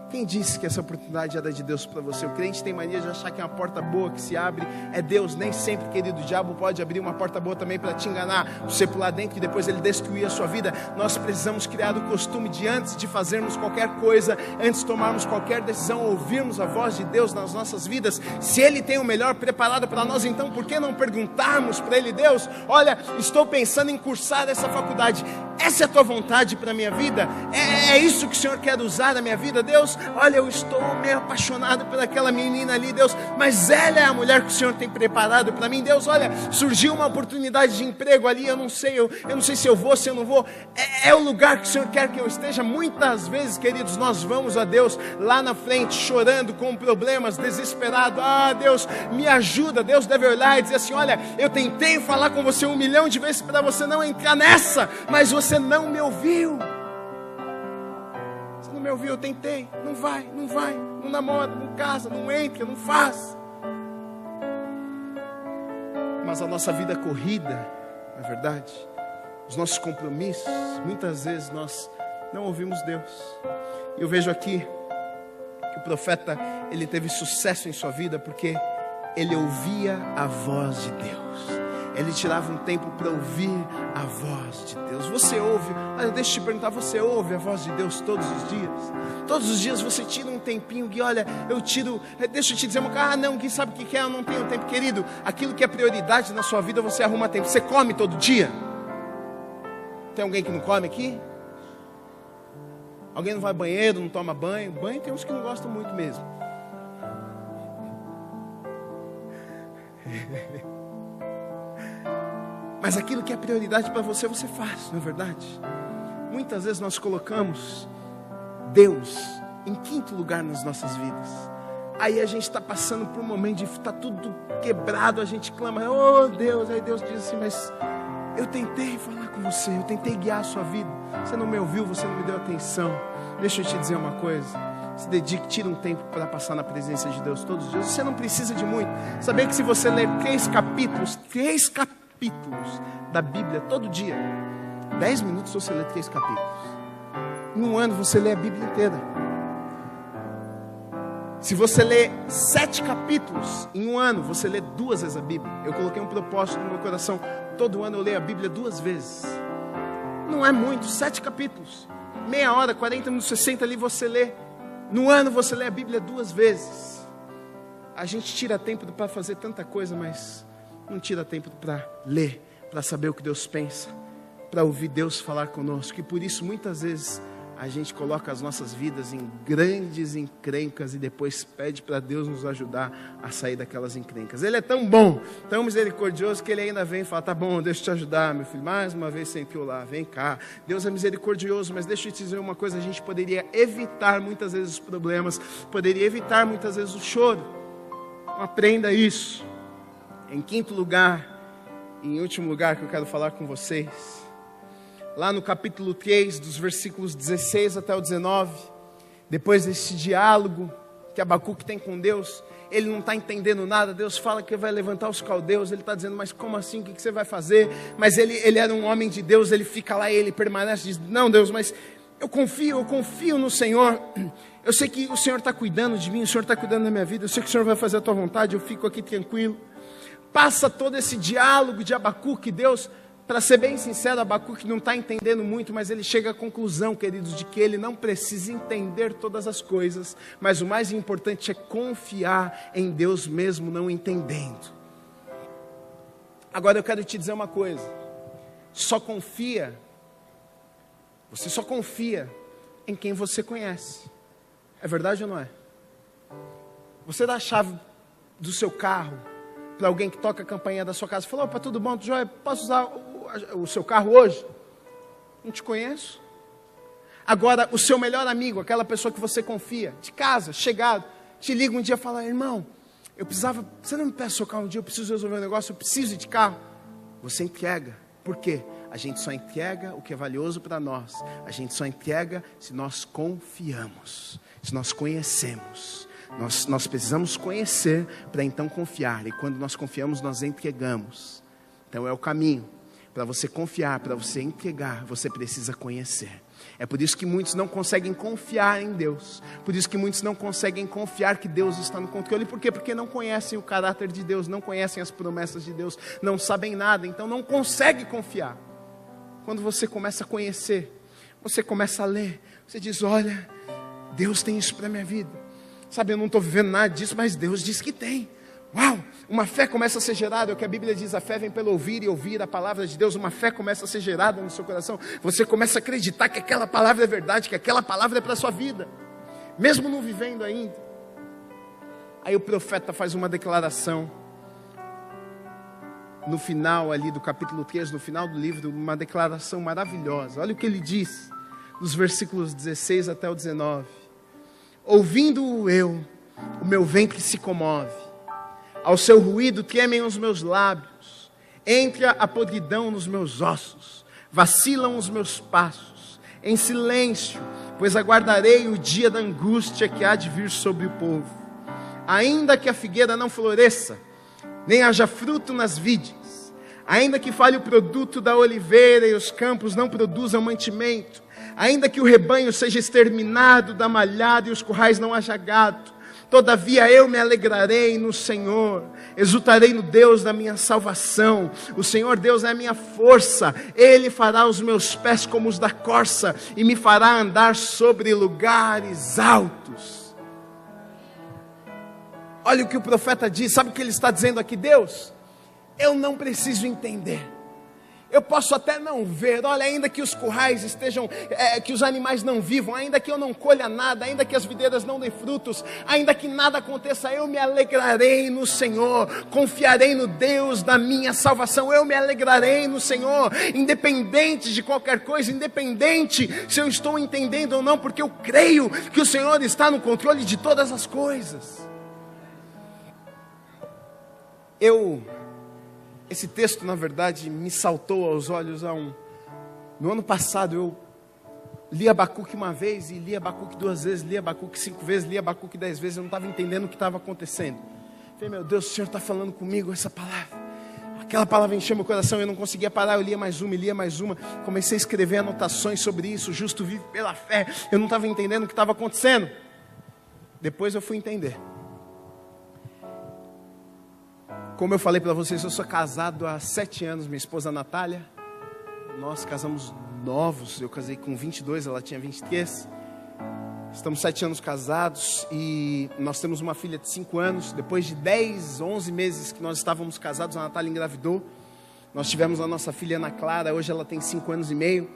Quem disse que essa oportunidade era de Deus para você? O crente tem mania de achar que é uma porta boa que se abre é Deus. Nem sempre, querido, o diabo pode abrir uma porta boa também para te enganar, você pular dentro e depois ele destruir a sua vida. Nós precisamos criar o costume de, antes de fazermos qualquer coisa, antes de tomarmos qualquer decisão, ouvirmos a voz de Deus nas nossas vidas. Se Ele tem o melhor preparado para nós, então por que não perguntarmos para Ele? Deus, olha, estou pensando em cursar essa faculdade, essa é a tua vontade para a minha vida? É isso que o Senhor quer usar na minha vida? Deus, olha, eu estou meio apaixonado por aquela menina ali, Deus, mas ela é a mulher que o Senhor tem preparado para mim. Deus, olha, surgiu uma oportunidade de emprego ali, eu não sei se eu vou, se eu não vou, é o lugar que o Senhor quer que eu esteja. Muitas vezes, queridos, nós vamos a Deus lá na frente, chorando, com problemas, desesperado, Deus, me ajuda. Deus deve olhar e dizer assim, olha, eu tentei falar com você 1 milhão de vezes para você não entrar nessa, mas você não me ouviu. Você não me ouviu, eu tentei, não vai, não namora, não casa, não entra, não faz. Mas a nossa vida corrida, na verdade, os nossos compromissos, muitas vezes nós não ouvimos Deus. E eu vejo aqui que o profeta, ele teve sucesso em sua vida porque ele ouvia a voz de Deus. Ele tirava um tempo para ouvir a voz de Deus. Você ouve, olha, deixa eu te perguntar, você ouve a voz de Deus todos os dias? Todos os dias você tira um tempinho, Gui, olha, eu tiro, deixa eu te dizer uma coisa, não, Gui, sabe o que é? Eu não tenho tempo, querido. Aquilo que é prioridade na sua vida, você arruma tempo. Você come todo dia? Tem alguém que não come aqui? Alguém não vai ao banheiro, não toma banho? Banho tem uns que não gostam muito mesmo. Mas aquilo que é prioridade para você, você faz, não é verdade? Muitas vezes nós colocamos Deus em quinto lugar nas nossas vidas. Aí a gente está passando por um momento de está tudo quebrado, a gente clama, oh Deus, aí Deus diz assim, mas eu tentei falar com você, eu tentei guiar a sua vida, você não me ouviu, você não me deu atenção. Deixa eu te dizer uma coisa, se dedique, tira um tempo para passar na presença de Deus todos os dias. Você não precisa de muito. Sabia que se você ler 3 capítulos da Bíblia todo dia, 10 minutos você lê 3 capítulos. Em um ano você lê a Bíblia inteira. Se você lê 7 capítulos em um ano, você lê 2 vezes a Bíblia. Eu coloquei um propósito no meu coração, todo ano eu leio a Bíblia 2 vezes. Não é muito, 7 capítulos, meia hora, 40 minutos, 60 ali você lê. No ano você lê a Bíblia 2 vezes. A gente tira tempo para fazer tanta coisa, mas não tira tempo para ler, para saber o que Deus pensa, para ouvir Deus falar conosco. E por isso muitas vezes a gente coloca as nossas vidas em grandes encrencas e depois pede para Deus nos ajudar a sair daquelas encrencas. Ele é tão bom, tão misericordioso, que Ele ainda vem e fala, tá bom, deixa eu te ajudar, meu filho, mais uma vez você entrou lá, vem cá. Deus é misericordioso, mas deixa eu te dizer uma coisa, a gente poderia evitar muitas vezes os problemas, poderia evitar muitas vezes o choro. Então, aprenda isso. Em quinto lugar, e em último lugar que eu quero falar com vocês, lá no capítulo 3, dos versículos 16 até o 19, depois desse diálogo que Abacuque tem com Deus, ele não está entendendo nada. Deus fala que vai levantar os caldeus, ele está dizendo, mas como assim, o que você vai fazer? Mas ele era um homem de Deus, ele fica lá e ele permanece, diz, não Deus, mas eu confio no Senhor, eu sei que o Senhor está cuidando de mim, o Senhor está cuidando da minha vida, eu sei que o Senhor vai fazer a tua vontade, eu fico aqui tranquilo. Passa todo esse diálogo de Abacuque, Deus Para ser bem sincero, Abacuque não está entendendo muito, mas ele chega à conclusão, queridos, de que ele não precisa entender todas as coisas, mas o mais importante é confiar em Deus mesmo não entendendo. Agora eu quero te dizer uma coisa, você só confia em quem você conhece, é verdade ou não é? Você dá a chave do seu carro para alguém que toca a campainha da sua casa, falou: opa, tudo bom, Joia, posso usar o seu carro hoje? Não te conheço. Agora, o seu melhor amigo, aquela pessoa que você confia, de casa, chegado, te liga um dia e fala: irmão, você não me peça o seu carro um dia, eu preciso resolver um negócio, eu preciso ir de carro. Você entrega. Por quê? A gente só entrega o que é valioso para nós. A gente só entrega se nós confiamos, se nós conhecemos. Nós precisamos conhecer para então confiar. E quando nós confiamos, nós entregamos. Então é o caminho. Para você confiar, para você entregar, você precisa conhecer. É por isso que muitos não conseguem confiar em Deus. Por isso que muitos não conseguem confiar que Deus está no controle. Por quê? Porque não conhecem o caráter de Deus, não conhecem as promessas de Deus, não sabem nada, então não conseguem confiar. Quando você começa a conhecer, você começa a ler, você diz: olha, Deus tem isso para a minha vida. Sabe, eu não estou vivendo nada disso, mas Deus diz que tem. Uau, uma fé começa a ser gerada, é o que a Bíblia diz, a fé vem pelo ouvir e ouvir a palavra de Deus. Uma fé começa a ser gerada no seu coração, você começa a acreditar que aquela palavra é verdade, que aquela palavra é para a sua vida, mesmo não vivendo ainda. Aí o profeta faz uma declaração, no final ali do capítulo 3, no final do livro, uma declaração maravilhosa. Olha o que ele diz, nos versículos 16 até o 19. Ouvindo-o eu, o meu ventre se comove, ao seu ruído tremem os meus lábios, entra a podridão nos meus ossos, vacilam os meus passos, em silêncio, pois aguardarei o dia da angústia que há de vir sobre o povo. Ainda que a figueira não floresça, nem haja fruto nas vides, ainda que falhe o produto da oliveira e os campos não produzam mantimento, ainda que o rebanho seja exterminado da malhada e os currais não haja gado, todavia eu me alegrarei no Senhor, exultarei no Deus da minha salvação. O Senhor Deus é a minha força, Ele fará os meus pés como os da corça e me fará andar sobre lugares altos. Olha o que o profeta diz, sabe o que ele está dizendo aqui? Deus, eu não preciso entender, eu posso até não ver, olha, ainda que os currais estejam, que os animais não vivam, ainda que eu não colha nada, ainda que as videiras não dêem frutos, ainda que nada aconteça, eu me alegrarei no Senhor, confiarei no Deus da minha salvação, eu me alegrarei no Senhor, independente de qualquer coisa, independente se eu estou entendendo ou não, porque eu creio que o Senhor está no controle de todas as coisas. Esse texto, na verdade, me saltou aos olhos no ano passado. Eu li Abacuque uma vez, e li Abacuque 2 vezes, li Abacuque 5 vezes, li Abacuque 10 vezes, eu não estava entendendo o que estava acontecendo. Falei, meu Deus, o Senhor está falando comigo essa palavra. Aquela palavra encheu meu coração, eu não conseguia parar, eu lia mais uma, comecei a escrever anotações sobre isso, o justo vive pela fé, eu não estava entendendo o que estava acontecendo. Depois eu fui entender. Como eu falei para vocês, eu sou casado há 7 anos, minha esposa Natália, nós casamos novos, eu casei com 22, ela tinha 23, estamos 7 anos casados e nós temos uma filha de 5 anos, depois de 10, 11 meses que nós estávamos casados, a Natália engravidou, nós tivemos a nossa filha Ana Clara, hoje ela tem 5 anos e meio,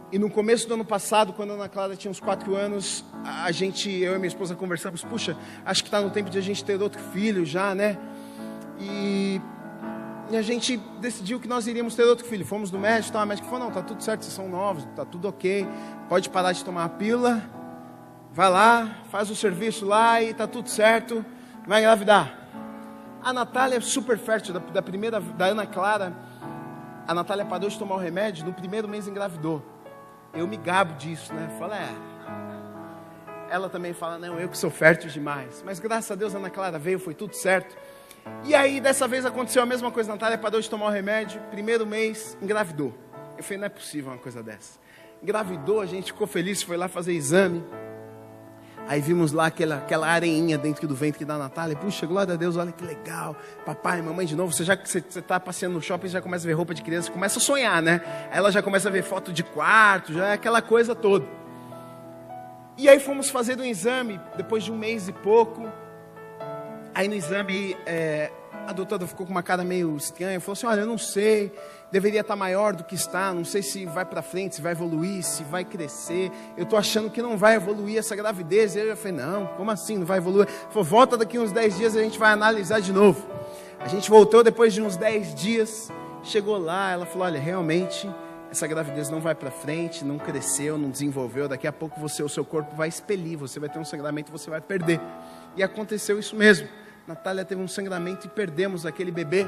e no começo do ano passado, quando a Ana Clara tinha uns 4 anos, eu e minha esposa conversamos, puxa, acho que está no tempo de a gente ter outro filho já, né? E a gente decidiu que nós iríamos ter outro filho. Fomos no médico, a médica falou, não, tá tudo certo, vocês são novos, tá tudo ok, pode parar de tomar a pílula, vai lá, faz o serviço lá e tá tudo certo, vai engravidar. A Natália é super fértil, da Ana Clara, a Natália parou de tomar o remédio, no primeiro mês engravidou. Eu me gabo disso, né? Fala, Ela também fala, não, eu que sou fértil demais. Mas graças a Deus a Ana Clara veio, foi tudo certo. E aí dessa vez aconteceu a mesma coisa, a Natália parou de tomar o remédio, primeiro mês, engravidou. Eu falei, não é possível uma coisa dessa. Engravidou, a gente ficou feliz, foi lá fazer exame. Aí vimos lá aquela areinha dentro do ventre da Natália. Puxa, glória a Deus, olha que legal. Papai, mamãe de novo. Você está passeando no shopping, já começa a ver roupa de criança, começa a sonhar, né? Aí ela já começa a ver foto de quarto, já é aquela coisa toda. E aí fomos fazer um exame, depois de 1 mês e pouco. Aí no exame, a doutora ficou com uma cara meio estranha. Falou assim, olha, eu não sei, deveria estar maior do que está. Não sei se vai para frente, se vai evoluir, se vai crescer. Eu estou achando que não vai evoluir essa gravidez. E eu falei, não, como assim não vai evoluir? Ele falou, volta daqui uns 10 dias e a gente vai analisar de novo. A gente voltou depois de uns 10 dias. Chegou lá, ela falou, olha, realmente essa gravidez não vai para frente, não cresceu, não desenvolveu. Daqui a pouco o seu corpo vai expelir, você vai ter um sangramento e você vai perder. E aconteceu isso mesmo. Natália teve um sangramento e perdemos aquele bebê.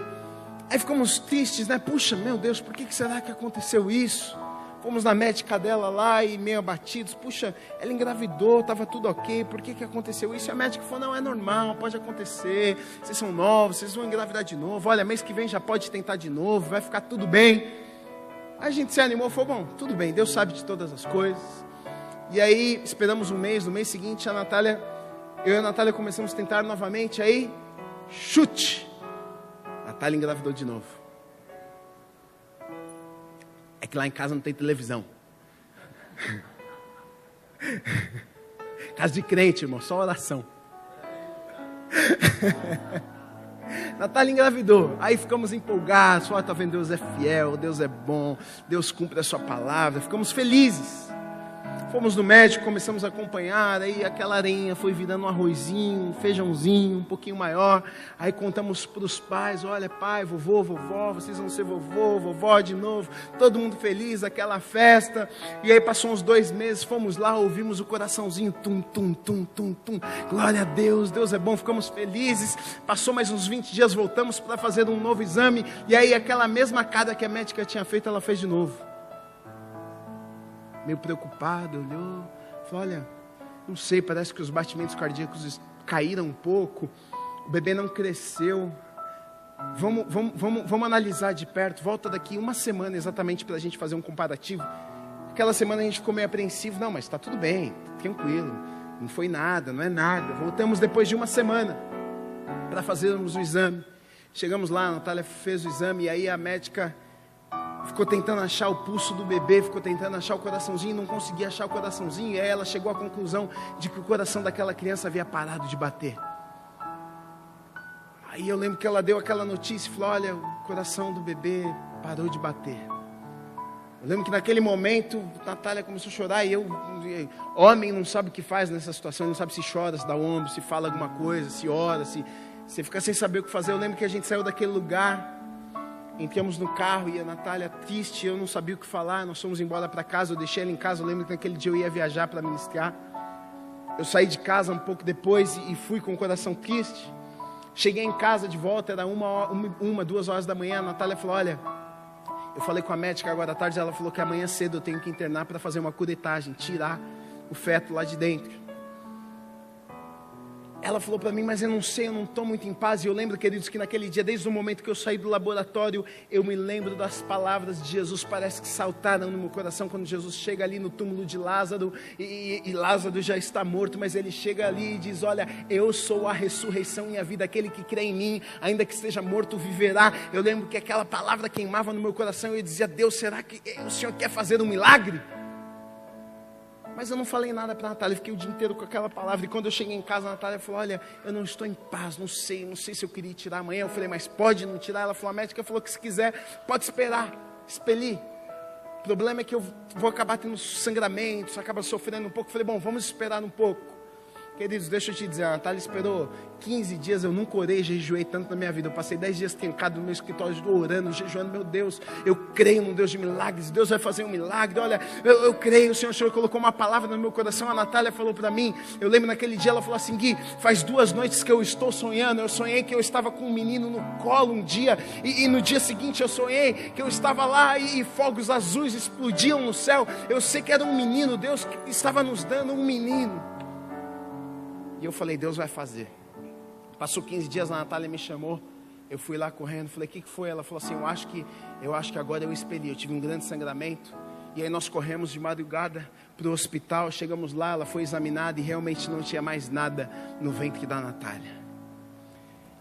Aí ficamos tristes, né? Puxa, meu Deus, por que será que aconteceu isso? Fomos na médica dela lá e meio abatidos. Puxa, ela engravidou, estava tudo ok. Por que aconteceu isso? E a médica falou, não, é normal, pode acontecer. Vocês são novos, vocês vão engravidar de novo. Olha, mês que vem já pode tentar de novo, vai ficar tudo bem. A gente se animou, falou, bom, tudo bem, Deus sabe de todas as coisas. E aí, esperamos um mês, no mês seguinte, eu e a Natália começamos a tentar novamente, aí, chute! A Natália engravidou de novo. É que lá em casa não tem televisão. Casa de crente, irmão, só oração. Natália engravidou, aí ficamos empolgados, tá vendo, Deus é fiel, Deus é bom, Deus cumpre a sua palavra, ficamos felizes. Fomos no médico, começamos a acompanhar, aí aquela areinha foi virando um arrozinho, um feijãozinho, um pouquinho maior. Aí contamos para os pais, olha pai, vovô, vovó, vocês vão ser vovô, vovó de novo. Todo mundo feliz, aquela festa. E aí passou uns 2 meses, fomos lá, ouvimos o coraçãozinho, tum, tum, tum, tum, tum. Glória a Deus, Deus é bom, ficamos felizes. Passou mais uns 20 dias, voltamos para fazer um novo exame. E aí aquela mesma cara que a médica tinha feito, ela fez de novo. Meio preocupado, olhou, falou, olha, não sei, parece que os batimentos cardíacos caíram um pouco, o bebê não cresceu, vamos analisar de perto, volta daqui 1 semana exatamente para a gente fazer um comparativo. Aquela semana a gente ficou meio apreensivo, não, mas está tudo bem, tranquilo, não foi nada, não é nada. Voltamos depois de 1 semana para fazermos o exame. Chegamos lá, a Natália fez o exame e aí a médica ficou tentando achar o pulso do bebê, ficou tentando achar o coraçãozinho, não conseguia achar o coraçãozinho. E aí ela chegou à conclusão de que o coração daquela criança havia parado de bater. Aí eu lembro que ela deu aquela notícia e falou, olha, o coração do bebê parou de bater. Eu lembro que naquele momento, a Natália começou a chorar e homem não sabe o que faz nessa situação, não sabe se chora, se dá ombro, se fala alguma coisa, se ora, se fica sem saber o que fazer. Eu lembro que a gente saiu daquele lugar, entramos no carro e a Natália triste, eu não sabia o que falar, nós fomos embora para casa, eu deixei ela em casa. Eu lembro que naquele dia eu ia viajar para ministrar. Eu saí de casa um pouco depois e fui com o coração triste. Cheguei em casa de volta, era 2 horas da manhã. A Natália falou, olha, eu falei com a médica agora à tarde, ela falou que amanhã cedo eu tenho que internar para fazer uma curetagem, tirar o feto lá de dentro. Ela falou para mim, mas eu não sei, eu não estou muito em paz. E eu lembro, queridos, que naquele dia, desde o momento que eu saí do laboratório, eu me lembro das palavras de Jesus, parece que saltaram no meu coração, quando Jesus chega ali no túmulo de Lázaro, e Lázaro já está morto, mas ele chega ali e diz, olha, eu sou a ressurreição e a vida, aquele que crê em mim, ainda que esteja morto, viverá. Eu lembro que aquela palavra queimava no meu coração, e eu dizia, Deus, será que o Senhor quer fazer um milagre? Mas eu não falei nada para a Natália, fiquei o dia inteiro com aquela palavra. E quando eu cheguei em casa, a Natália falou, olha, eu não estou em paz, não sei se eu queria tirar amanhã. Eu falei, mas pode não tirar? Ela falou, a médica falou que se quiser, pode esperar, expelir. O problema é que eu vou acabar tendo sangramentos, acaba sofrendo um pouco. Eu falei, bom, vamos esperar um pouco. Queridos, deixa eu te dizer, a Natália esperou 15 dias, eu nunca orei e jejuei tanto na minha vida. Eu passei 10 dias trancado no meu escritório, orando, jejuando. Meu Deus, eu creio num Deus de milagres, Deus vai fazer um milagre. Olha, eu creio, o Senhor colocou uma palavra no meu coração. A Natália falou para mim, eu lembro naquele dia, ela falou assim, Gui, faz 2 noites que eu estou sonhando. Eu sonhei que eu estava com um menino no colo um dia, e no dia seguinte eu sonhei que eu estava lá e fogos azuis explodiam no céu. Eu sei que era um menino, Deus estava nos dando um menino. E eu falei, Deus vai fazer. Passou 15 dias, a Natália me chamou. Eu fui lá correndo, falei, o que foi? Ela falou assim, eu acho que agora eu expeli. Eu tive um grande sangramento E aí nós corremos de madrugada para o hospital, chegamos lá, ela foi examinada e realmente não tinha mais nada no ventre da Natália.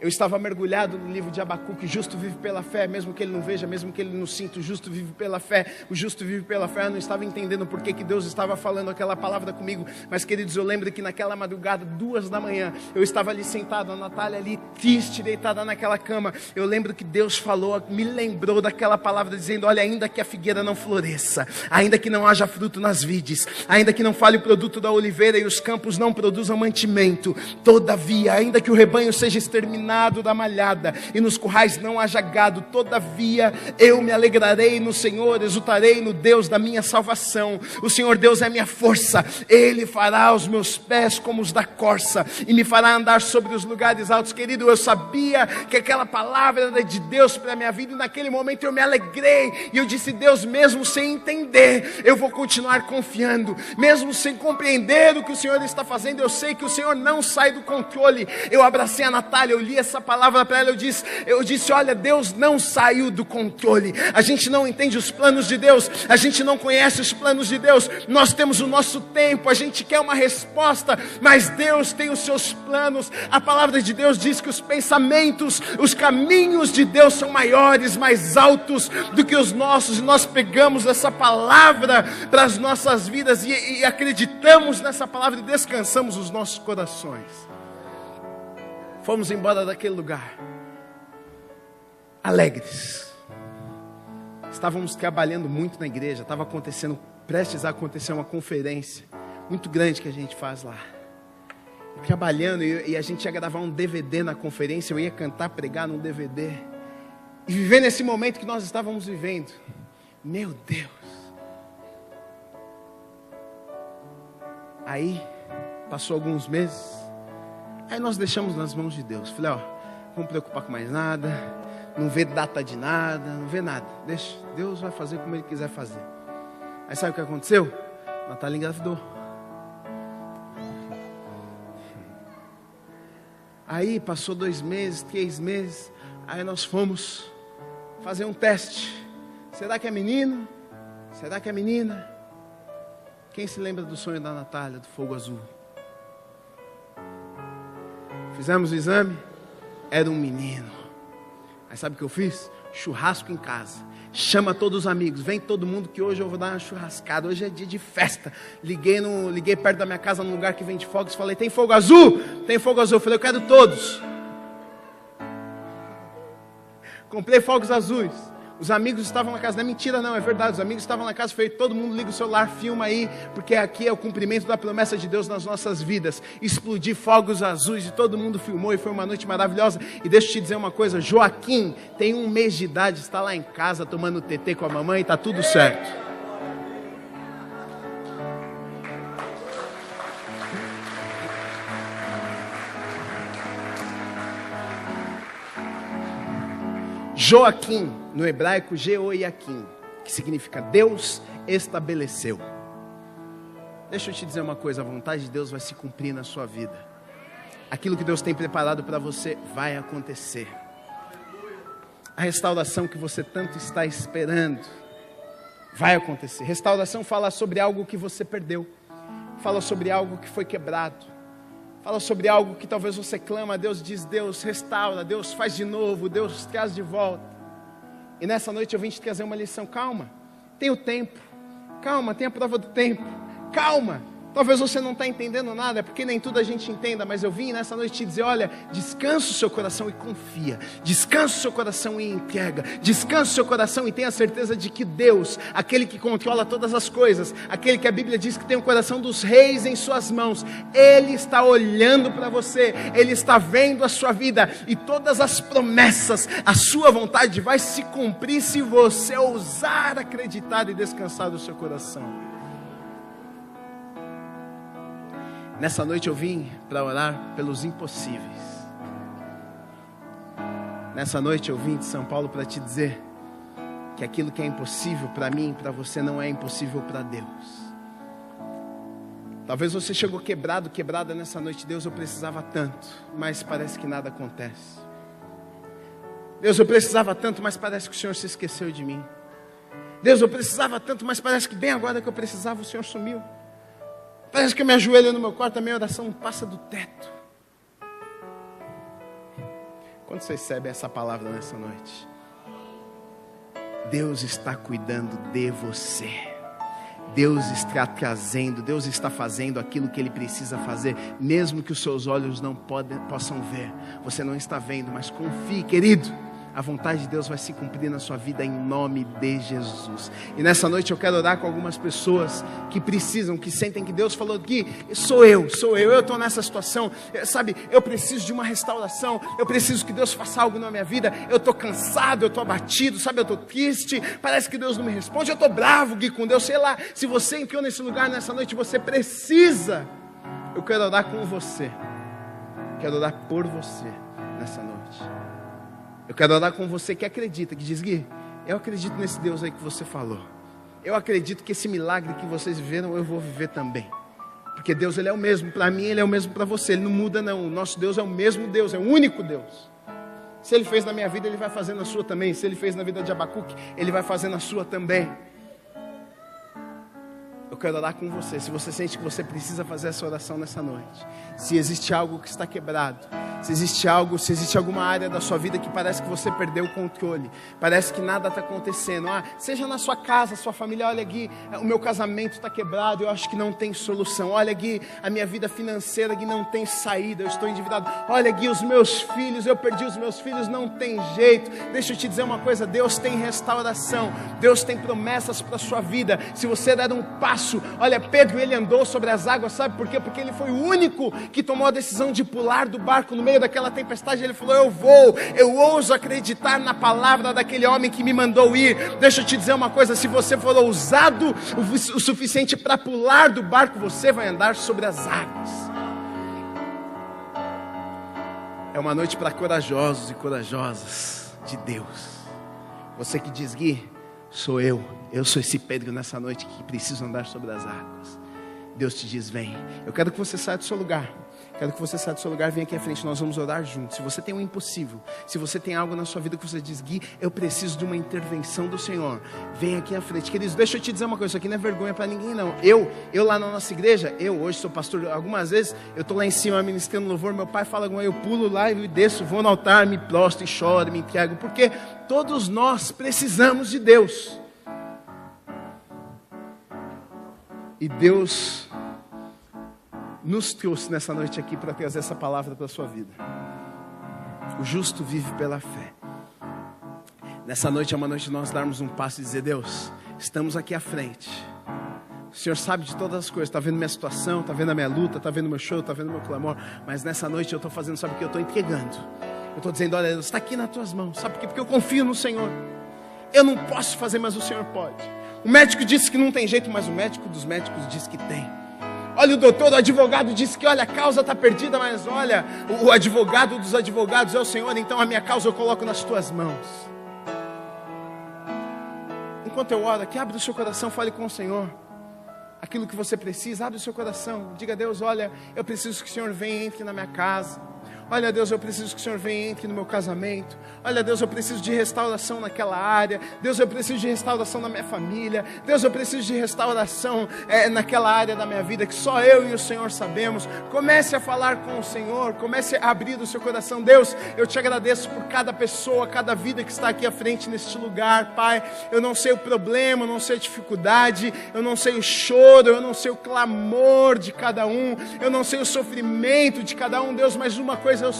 Eu estava mergulhado no livro de Abacuque, justo vive pela fé, mesmo que ele não veja, mesmo que ele não sinta, o justo vive pela fé, o justo vive pela fé. Eu não estava entendendo por que Deus estava falando aquela palavra comigo, mas queridos, eu lembro que naquela madrugada, 2 da manhã, eu estava ali sentado, a Natália ali triste, deitada naquela cama. Eu lembro que Deus falou, me lembrou daquela palavra dizendo: olha, ainda que a figueira não floresça, ainda que não haja fruto nas vides, ainda que não fale o produto da oliveira e os campos não produzam mantimento, todavia, ainda que o rebanho seja exterminado da malhada e nos currais não haja gado, todavia eu me alegrarei no Senhor, exultarei no Deus da minha salvação. O Senhor Deus é minha força, Ele fará os meus pés como os da corça e me fará andar sobre os lugares altos. Querido, eu sabia que aquela palavra era de Deus para a minha vida, e naquele momento eu me alegrei e eu disse: Deus, mesmo sem entender, eu vou continuar confiando, mesmo sem compreender o que o Senhor está fazendo, eu sei que o Senhor não sai do controle. Eu abracei a Natália, eu li essa palavra para ela, eu disse: olha, Deus não saiu do controle. A gente não entende os planos de Deus, a gente não conhece os planos de Deus, nós temos o nosso tempo, a gente quer uma resposta, mas Deus tem os seus planos. A palavra de Deus diz que os pensamentos, os caminhos de Deus são maiores, mais altos do que os nossos, e nós pegamos essa palavra para as nossas vidas e acreditamos nessa palavra e descansamos os nossos corações. Fomos embora daquele lugar alegres. Estávamos trabalhando muito na igreja. Estava prestes a acontecer uma conferência muito grande que a gente faz lá. Trabalhando, e a gente ia gravar um DVD na conferência. Eu ia cantar, pregar num DVD. E viver nesse momento que nós estávamos vivendo. Meu Deus. Aí, passou alguns meses. Aí nós deixamos nas mãos de Deus. Falei: ó, não vamos preocupar com mais nada, não vê data de nada, não vê nada. Deixa, Deus vai fazer como Ele quiser fazer. Aí sabe o que aconteceu? Natália engravidou. Aí passou 2 meses, 3 meses. Aí nós fomos fazer um teste. Será que é menino? Será que é menina? Quem se lembra do sonho da Natália, do fogo azul? Fizemos o exame, era um menino. Aí sabe o que eu fiz? Churrasco em casa. Chama todos os amigos, vem todo mundo que hoje eu vou dar uma churrascada. Hoje é dia de festa. Liguei perto da minha casa, num lugar que vende fogos. Falei: tem fogo azul? Tem fogo azul. Eu falei: eu quero todos. Comprei fogos azuis. Os amigos estavam na casa, não é mentira não, é verdade, os amigos estavam na casa, falei: todo mundo liga o celular, filma aí, porque aqui é o cumprimento da promessa de Deus nas nossas vidas. Explodi fogos azuis e todo mundo filmou e foi uma noite maravilhosa. E deixa eu te dizer uma coisa, Joaquim tem 1 mês de idade, está lá em casa tomando tetê com a mamãe e está tudo certo. Joaquim, no hebraico, Jeoiaquim, que significa Deus estabeleceu. Deixa eu te dizer uma coisa, a vontade de Deus vai se cumprir na sua vida. Aquilo que Deus tem preparado para você vai acontecer. A restauração que você tanto está esperando vai acontecer. Restauração fala sobre algo que você perdeu, fala sobre algo que foi quebrado, fala sobre algo que talvez você clama a Deus, diz: Deus restaura, Deus faz de novo, Deus traz de volta. E nessa noite eu vim te trazer uma lição. Calma, tem o tempo. Calma, tem a prova do tempo. Calma. Talvez você não está entendendo nada, é porque nem tudo a gente entenda, mas eu vim nessa noite te dizer: olha, descansa o seu coração e confia, descansa o seu coração e entrega, descansa o seu coração e tenha certeza de que Deus, aquele que controla todas as coisas, aquele que a Bíblia diz que tem o coração dos reis em suas mãos, Ele está olhando para você, Ele está vendo a sua vida, e todas as promessas, a sua vontade vai se cumprir se você ousar acreditar e descansar do seu coração. Nessa noite eu vim para orar pelos impossíveis. Nessa noite eu vim de São Paulo para te dizer que aquilo que é impossível para mim e para você não é impossível para Deus. Talvez você chegou quebrada nessa noite. Deus, eu precisava tanto, mas parece que nada acontece. Deus, eu precisava tanto, mas parece que o Senhor se esqueceu de mim. Deus, eu precisava tanto, mas parece que bem agora que eu precisava, o Senhor sumiu. Parece que eu me ajoelho no meu quarto, a minha oração não passa do teto. Quando você recebe essa palavra nessa noite? Deus está cuidando de você. Deus está trazendo, Deus está fazendo aquilo que Ele precisa fazer, mesmo que os seus olhos não possam ver. Você não está vendo, mas confie, querido. A vontade de Deus vai se cumprir na sua vida em nome de Jesus. E nessa noite eu quero orar com algumas pessoas que precisam, que sentem que Deus falou que sou eu estou nessa situação, sabe, eu preciso de uma restauração, eu preciso que Deus faça algo na minha vida, eu estou cansado, eu estou abatido, sabe, eu estou triste, parece que Deus não me responde, eu estou bravo, Gui, com Deus, sei lá, se você entrou nesse lugar nessa noite, você precisa, eu quero orar com você, quero orar por você nessa noite. Eu quero orar com você que acredita, que diz, Gui, eu acredito nesse Deus aí que você falou. Eu acredito que esse milagre que vocês viveram, eu vou viver também. Porque Deus, Ele é o mesmo para mim, Ele é o mesmo para você. Ele não muda não, o nosso Deus é o mesmo Deus, é o único Deus. Se Ele fez na minha vida, Ele vai fazer na sua também. Se Ele fez na vida de Abacuque, Ele vai fazer na sua também. Eu quero orar com você, se você sente que você precisa fazer essa oração nessa noite, se existe algo que está quebrado, se existe alguma área da sua vida que parece que você perdeu o controle, parece que nada está acontecendo, seja na sua casa, sua família, olha Gui, o meu casamento está quebrado, eu acho que não tem solução, olha Gui, a minha vida financeira Gui, não tem saída, eu estou endividado, olha Gui, os meus filhos, eu perdi os meus filhos, não tem jeito, deixa eu te dizer uma coisa, Deus tem restauração, Deus tem promessas para a sua vida, se você der um passo, olha, Pedro, ele andou sobre as águas, sabe por quê? Porque ele foi o único que tomou a decisão de pular do barco no meio daquela tempestade. Ele falou, eu ouso acreditar na palavra daquele homem que me mandou ir. Deixa eu te dizer uma coisa, se você for ousado o suficiente para pular do barco, você vai andar sobre as águas. É uma noite para corajosos e corajosas de Deus. Você que diz, Gui, sou eu sou esse Pedro nessa noite que precisa andar sobre as águas. Deus te diz, vem. Eu quero que você saia do seu lugar. Vem aqui à frente, nós vamos orar juntos. Se você tem um impossível, se você tem algo na sua vida que você diz, Gui, eu preciso de uma intervenção do Senhor, vem aqui à frente. Queridos, deixa eu te dizer uma coisa, isso aqui não é vergonha para ninguém não. Eu lá na nossa igreja, eu hoje sou pastor, algumas vezes eu estou lá em cima ministrando louvor, meu pai fala, eu pulo lá e desço, vou no altar, me prostro e choro, me entrego, porque todos nós precisamos de Deus. E Deus nos trouxe nessa noite aqui para trazer essa palavra para a sua vida. O justo vive pela fé. Nessa noite é uma noite de nós darmos um passo e dizer, Deus, estamos aqui à frente. O Senhor sabe de todas as coisas, está vendo minha situação, está vendo a minha luta, está vendo meu choro, está vendo meu clamor. Mas nessa noite eu estou fazendo, sabe o que eu estou entregando? Eu estou dizendo, olha, Deus, está aqui nas tuas mãos. Sabe por quê? Porque eu confio no Senhor. Eu não posso fazer, mas o Senhor pode. O médico disse que não tem jeito, mas o médico dos médicos diz que tem. Olha, o doutor, o advogado disse que, olha, a causa está perdida, mas olha, o advogado dos advogados é o Senhor, então a minha causa eu coloco nas tuas mãos. Enquanto eu oro aqui, abre o seu coração, fale com o Senhor. Aquilo que você precisa, abre o seu coração. Diga a Deus, olha, eu preciso que o Senhor venha e entre na minha casa. Olha, Deus, eu preciso que o Senhor venha e entre no meu casamento. Olha, Deus, eu preciso de restauração naquela área. Deus, eu preciso de restauração na minha família. Deus, eu preciso de restauração naquela área da minha vida que só eu e o Senhor sabemos. Comece a falar com o Senhor. Comece a abrir o seu coração. Deus, eu te agradeço por cada pessoa, cada vida que está aqui à frente neste lugar, Pai. Eu não sei o problema, eu não sei a dificuldade, eu não sei o choro, eu não sei o clamor de cada um, eu não sei o sofrimento de cada um, Deus, mas uma coisa eu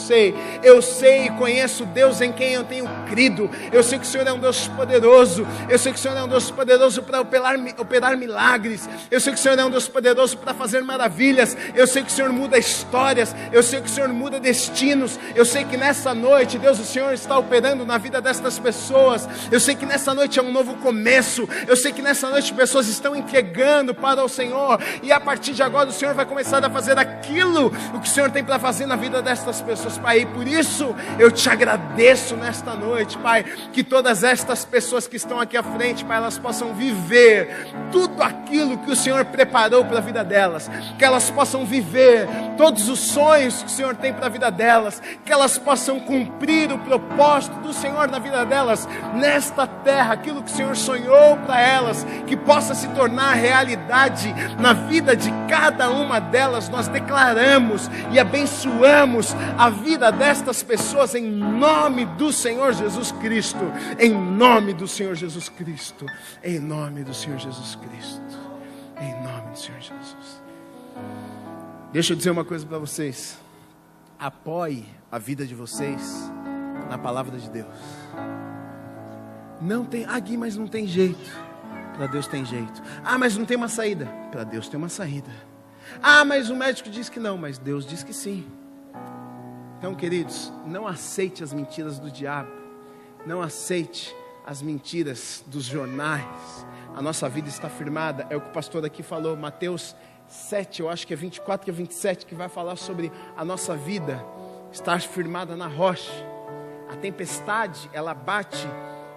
sei e conheço Deus em quem eu tenho crido. Eu sei que o Senhor é um Deus poderoso, eu sei que o Senhor é um Deus poderoso para operar milagres, eu sei que o Senhor é um Deus poderoso para fazer maravilhas, eu sei que o Senhor muda histórias, eu sei que o Senhor muda destinos, eu sei que nessa noite, Deus, o Senhor está operando na vida destas pessoas, eu sei que nessa noite é um novo começo, eu sei que nessa noite pessoas estão entregando para o Senhor, e a partir de agora o Senhor vai começar a fazer aquilo, o que o Senhor tem para fazer na vida destas pessoas. pessoas, Pai. E por isso eu te agradeço nesta noite, Pai, que todas estas pessoas que estão aqui à frente, Pai, elas possam viver tudo aquilo que o Senhor preparou para a vida delas, que elas possam viver todos os sonhos que o Senhor tem para a vida delas, que elas possam cumprir o propósito do Senhor na vida delas, nesta terra, aquilo que o Senhor sonhou para elas, que possa se tornar realidade na vida de cada uma delas. Nós declaramos e abençoamos a vida destas pessoas em nome do Senhor Jesus Cristo, em nome do Senhor Jesus Cristo, em nome do Senhor Jesus Cristo, em nome do Senhor Jesus. Deixa eu dizer uma coisa para vocês: apoie a vida de vocês na palavra de Deus. Não tem, Gui, mas não tem jeito. Para Deus tem jeito. Mas não tem uma saída. Para Deus tem uma saída. Mas o médico diz que não, mas Deus diz que sim. Então, queridos, não aceite as mentiras do diabo. Não aceite as mentiras dos jornais. A nossa vida está firmada. É o que o pastor aqui falou, Mateus 7, eu acho que é 24 e 27, que vai falar sobre a nossa vida estar firmada na rocha. A tempestade, ela bate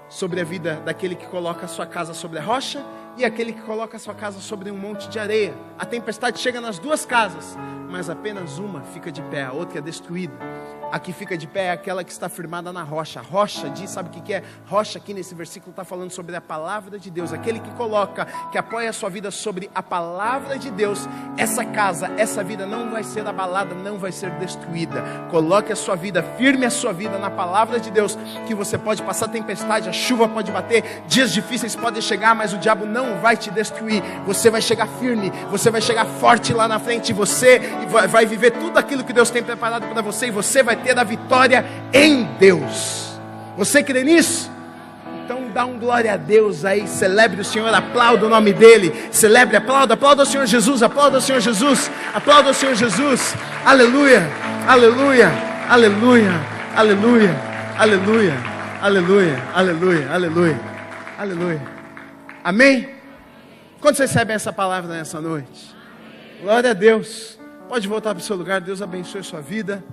sobre a vida daquele que coloca a sua casa sobre a rocha e aquele que coloca a sua casa sobre um monte de areia. A tempestade chega nas duas casas, mas apenas uma fica de pé, a outra é destruída. A que fica de pé é aquela que está firmada na rocha. Rocha diz, sabe o que é? Rocha aqui nesse versículo está falando sobre a palavra de Deus. Aquele que coloca, que apoia a sua vida sobre a palavra de Deus, essa casa, essa vida não vai ser abalada, não vai ser destruída. Coloque a sua vida, firme a sua vida na palavra de Deus, que você pode passar tempestade, a chuva pode bater, dias difíceis podem chegar, mas o diabo não vai te destruir. Você vai chegar firme, você vai chegar forte lá na frente, você vai viver tudo aquilo que Deus tem preparado para você, e você vai ter a vitória em Deus. Você crê nisso? Então dá um glória a Deus aí, celebre o Senhor, aplauda o nome dele, celebre, aplauda o Senhor Jesus, aplauda o Senhor Jesus, aplauda o Senhor Jesus, aleluia, aleluia, aleluia, aleluia, aleluia, aleluia, aleluia, aleluia, aleluia, amém? Quando vocês recebem essa palavra nessa noite? Glória a Deus. Pode voltar para o seu lugar, Deus abençoe a sua vida.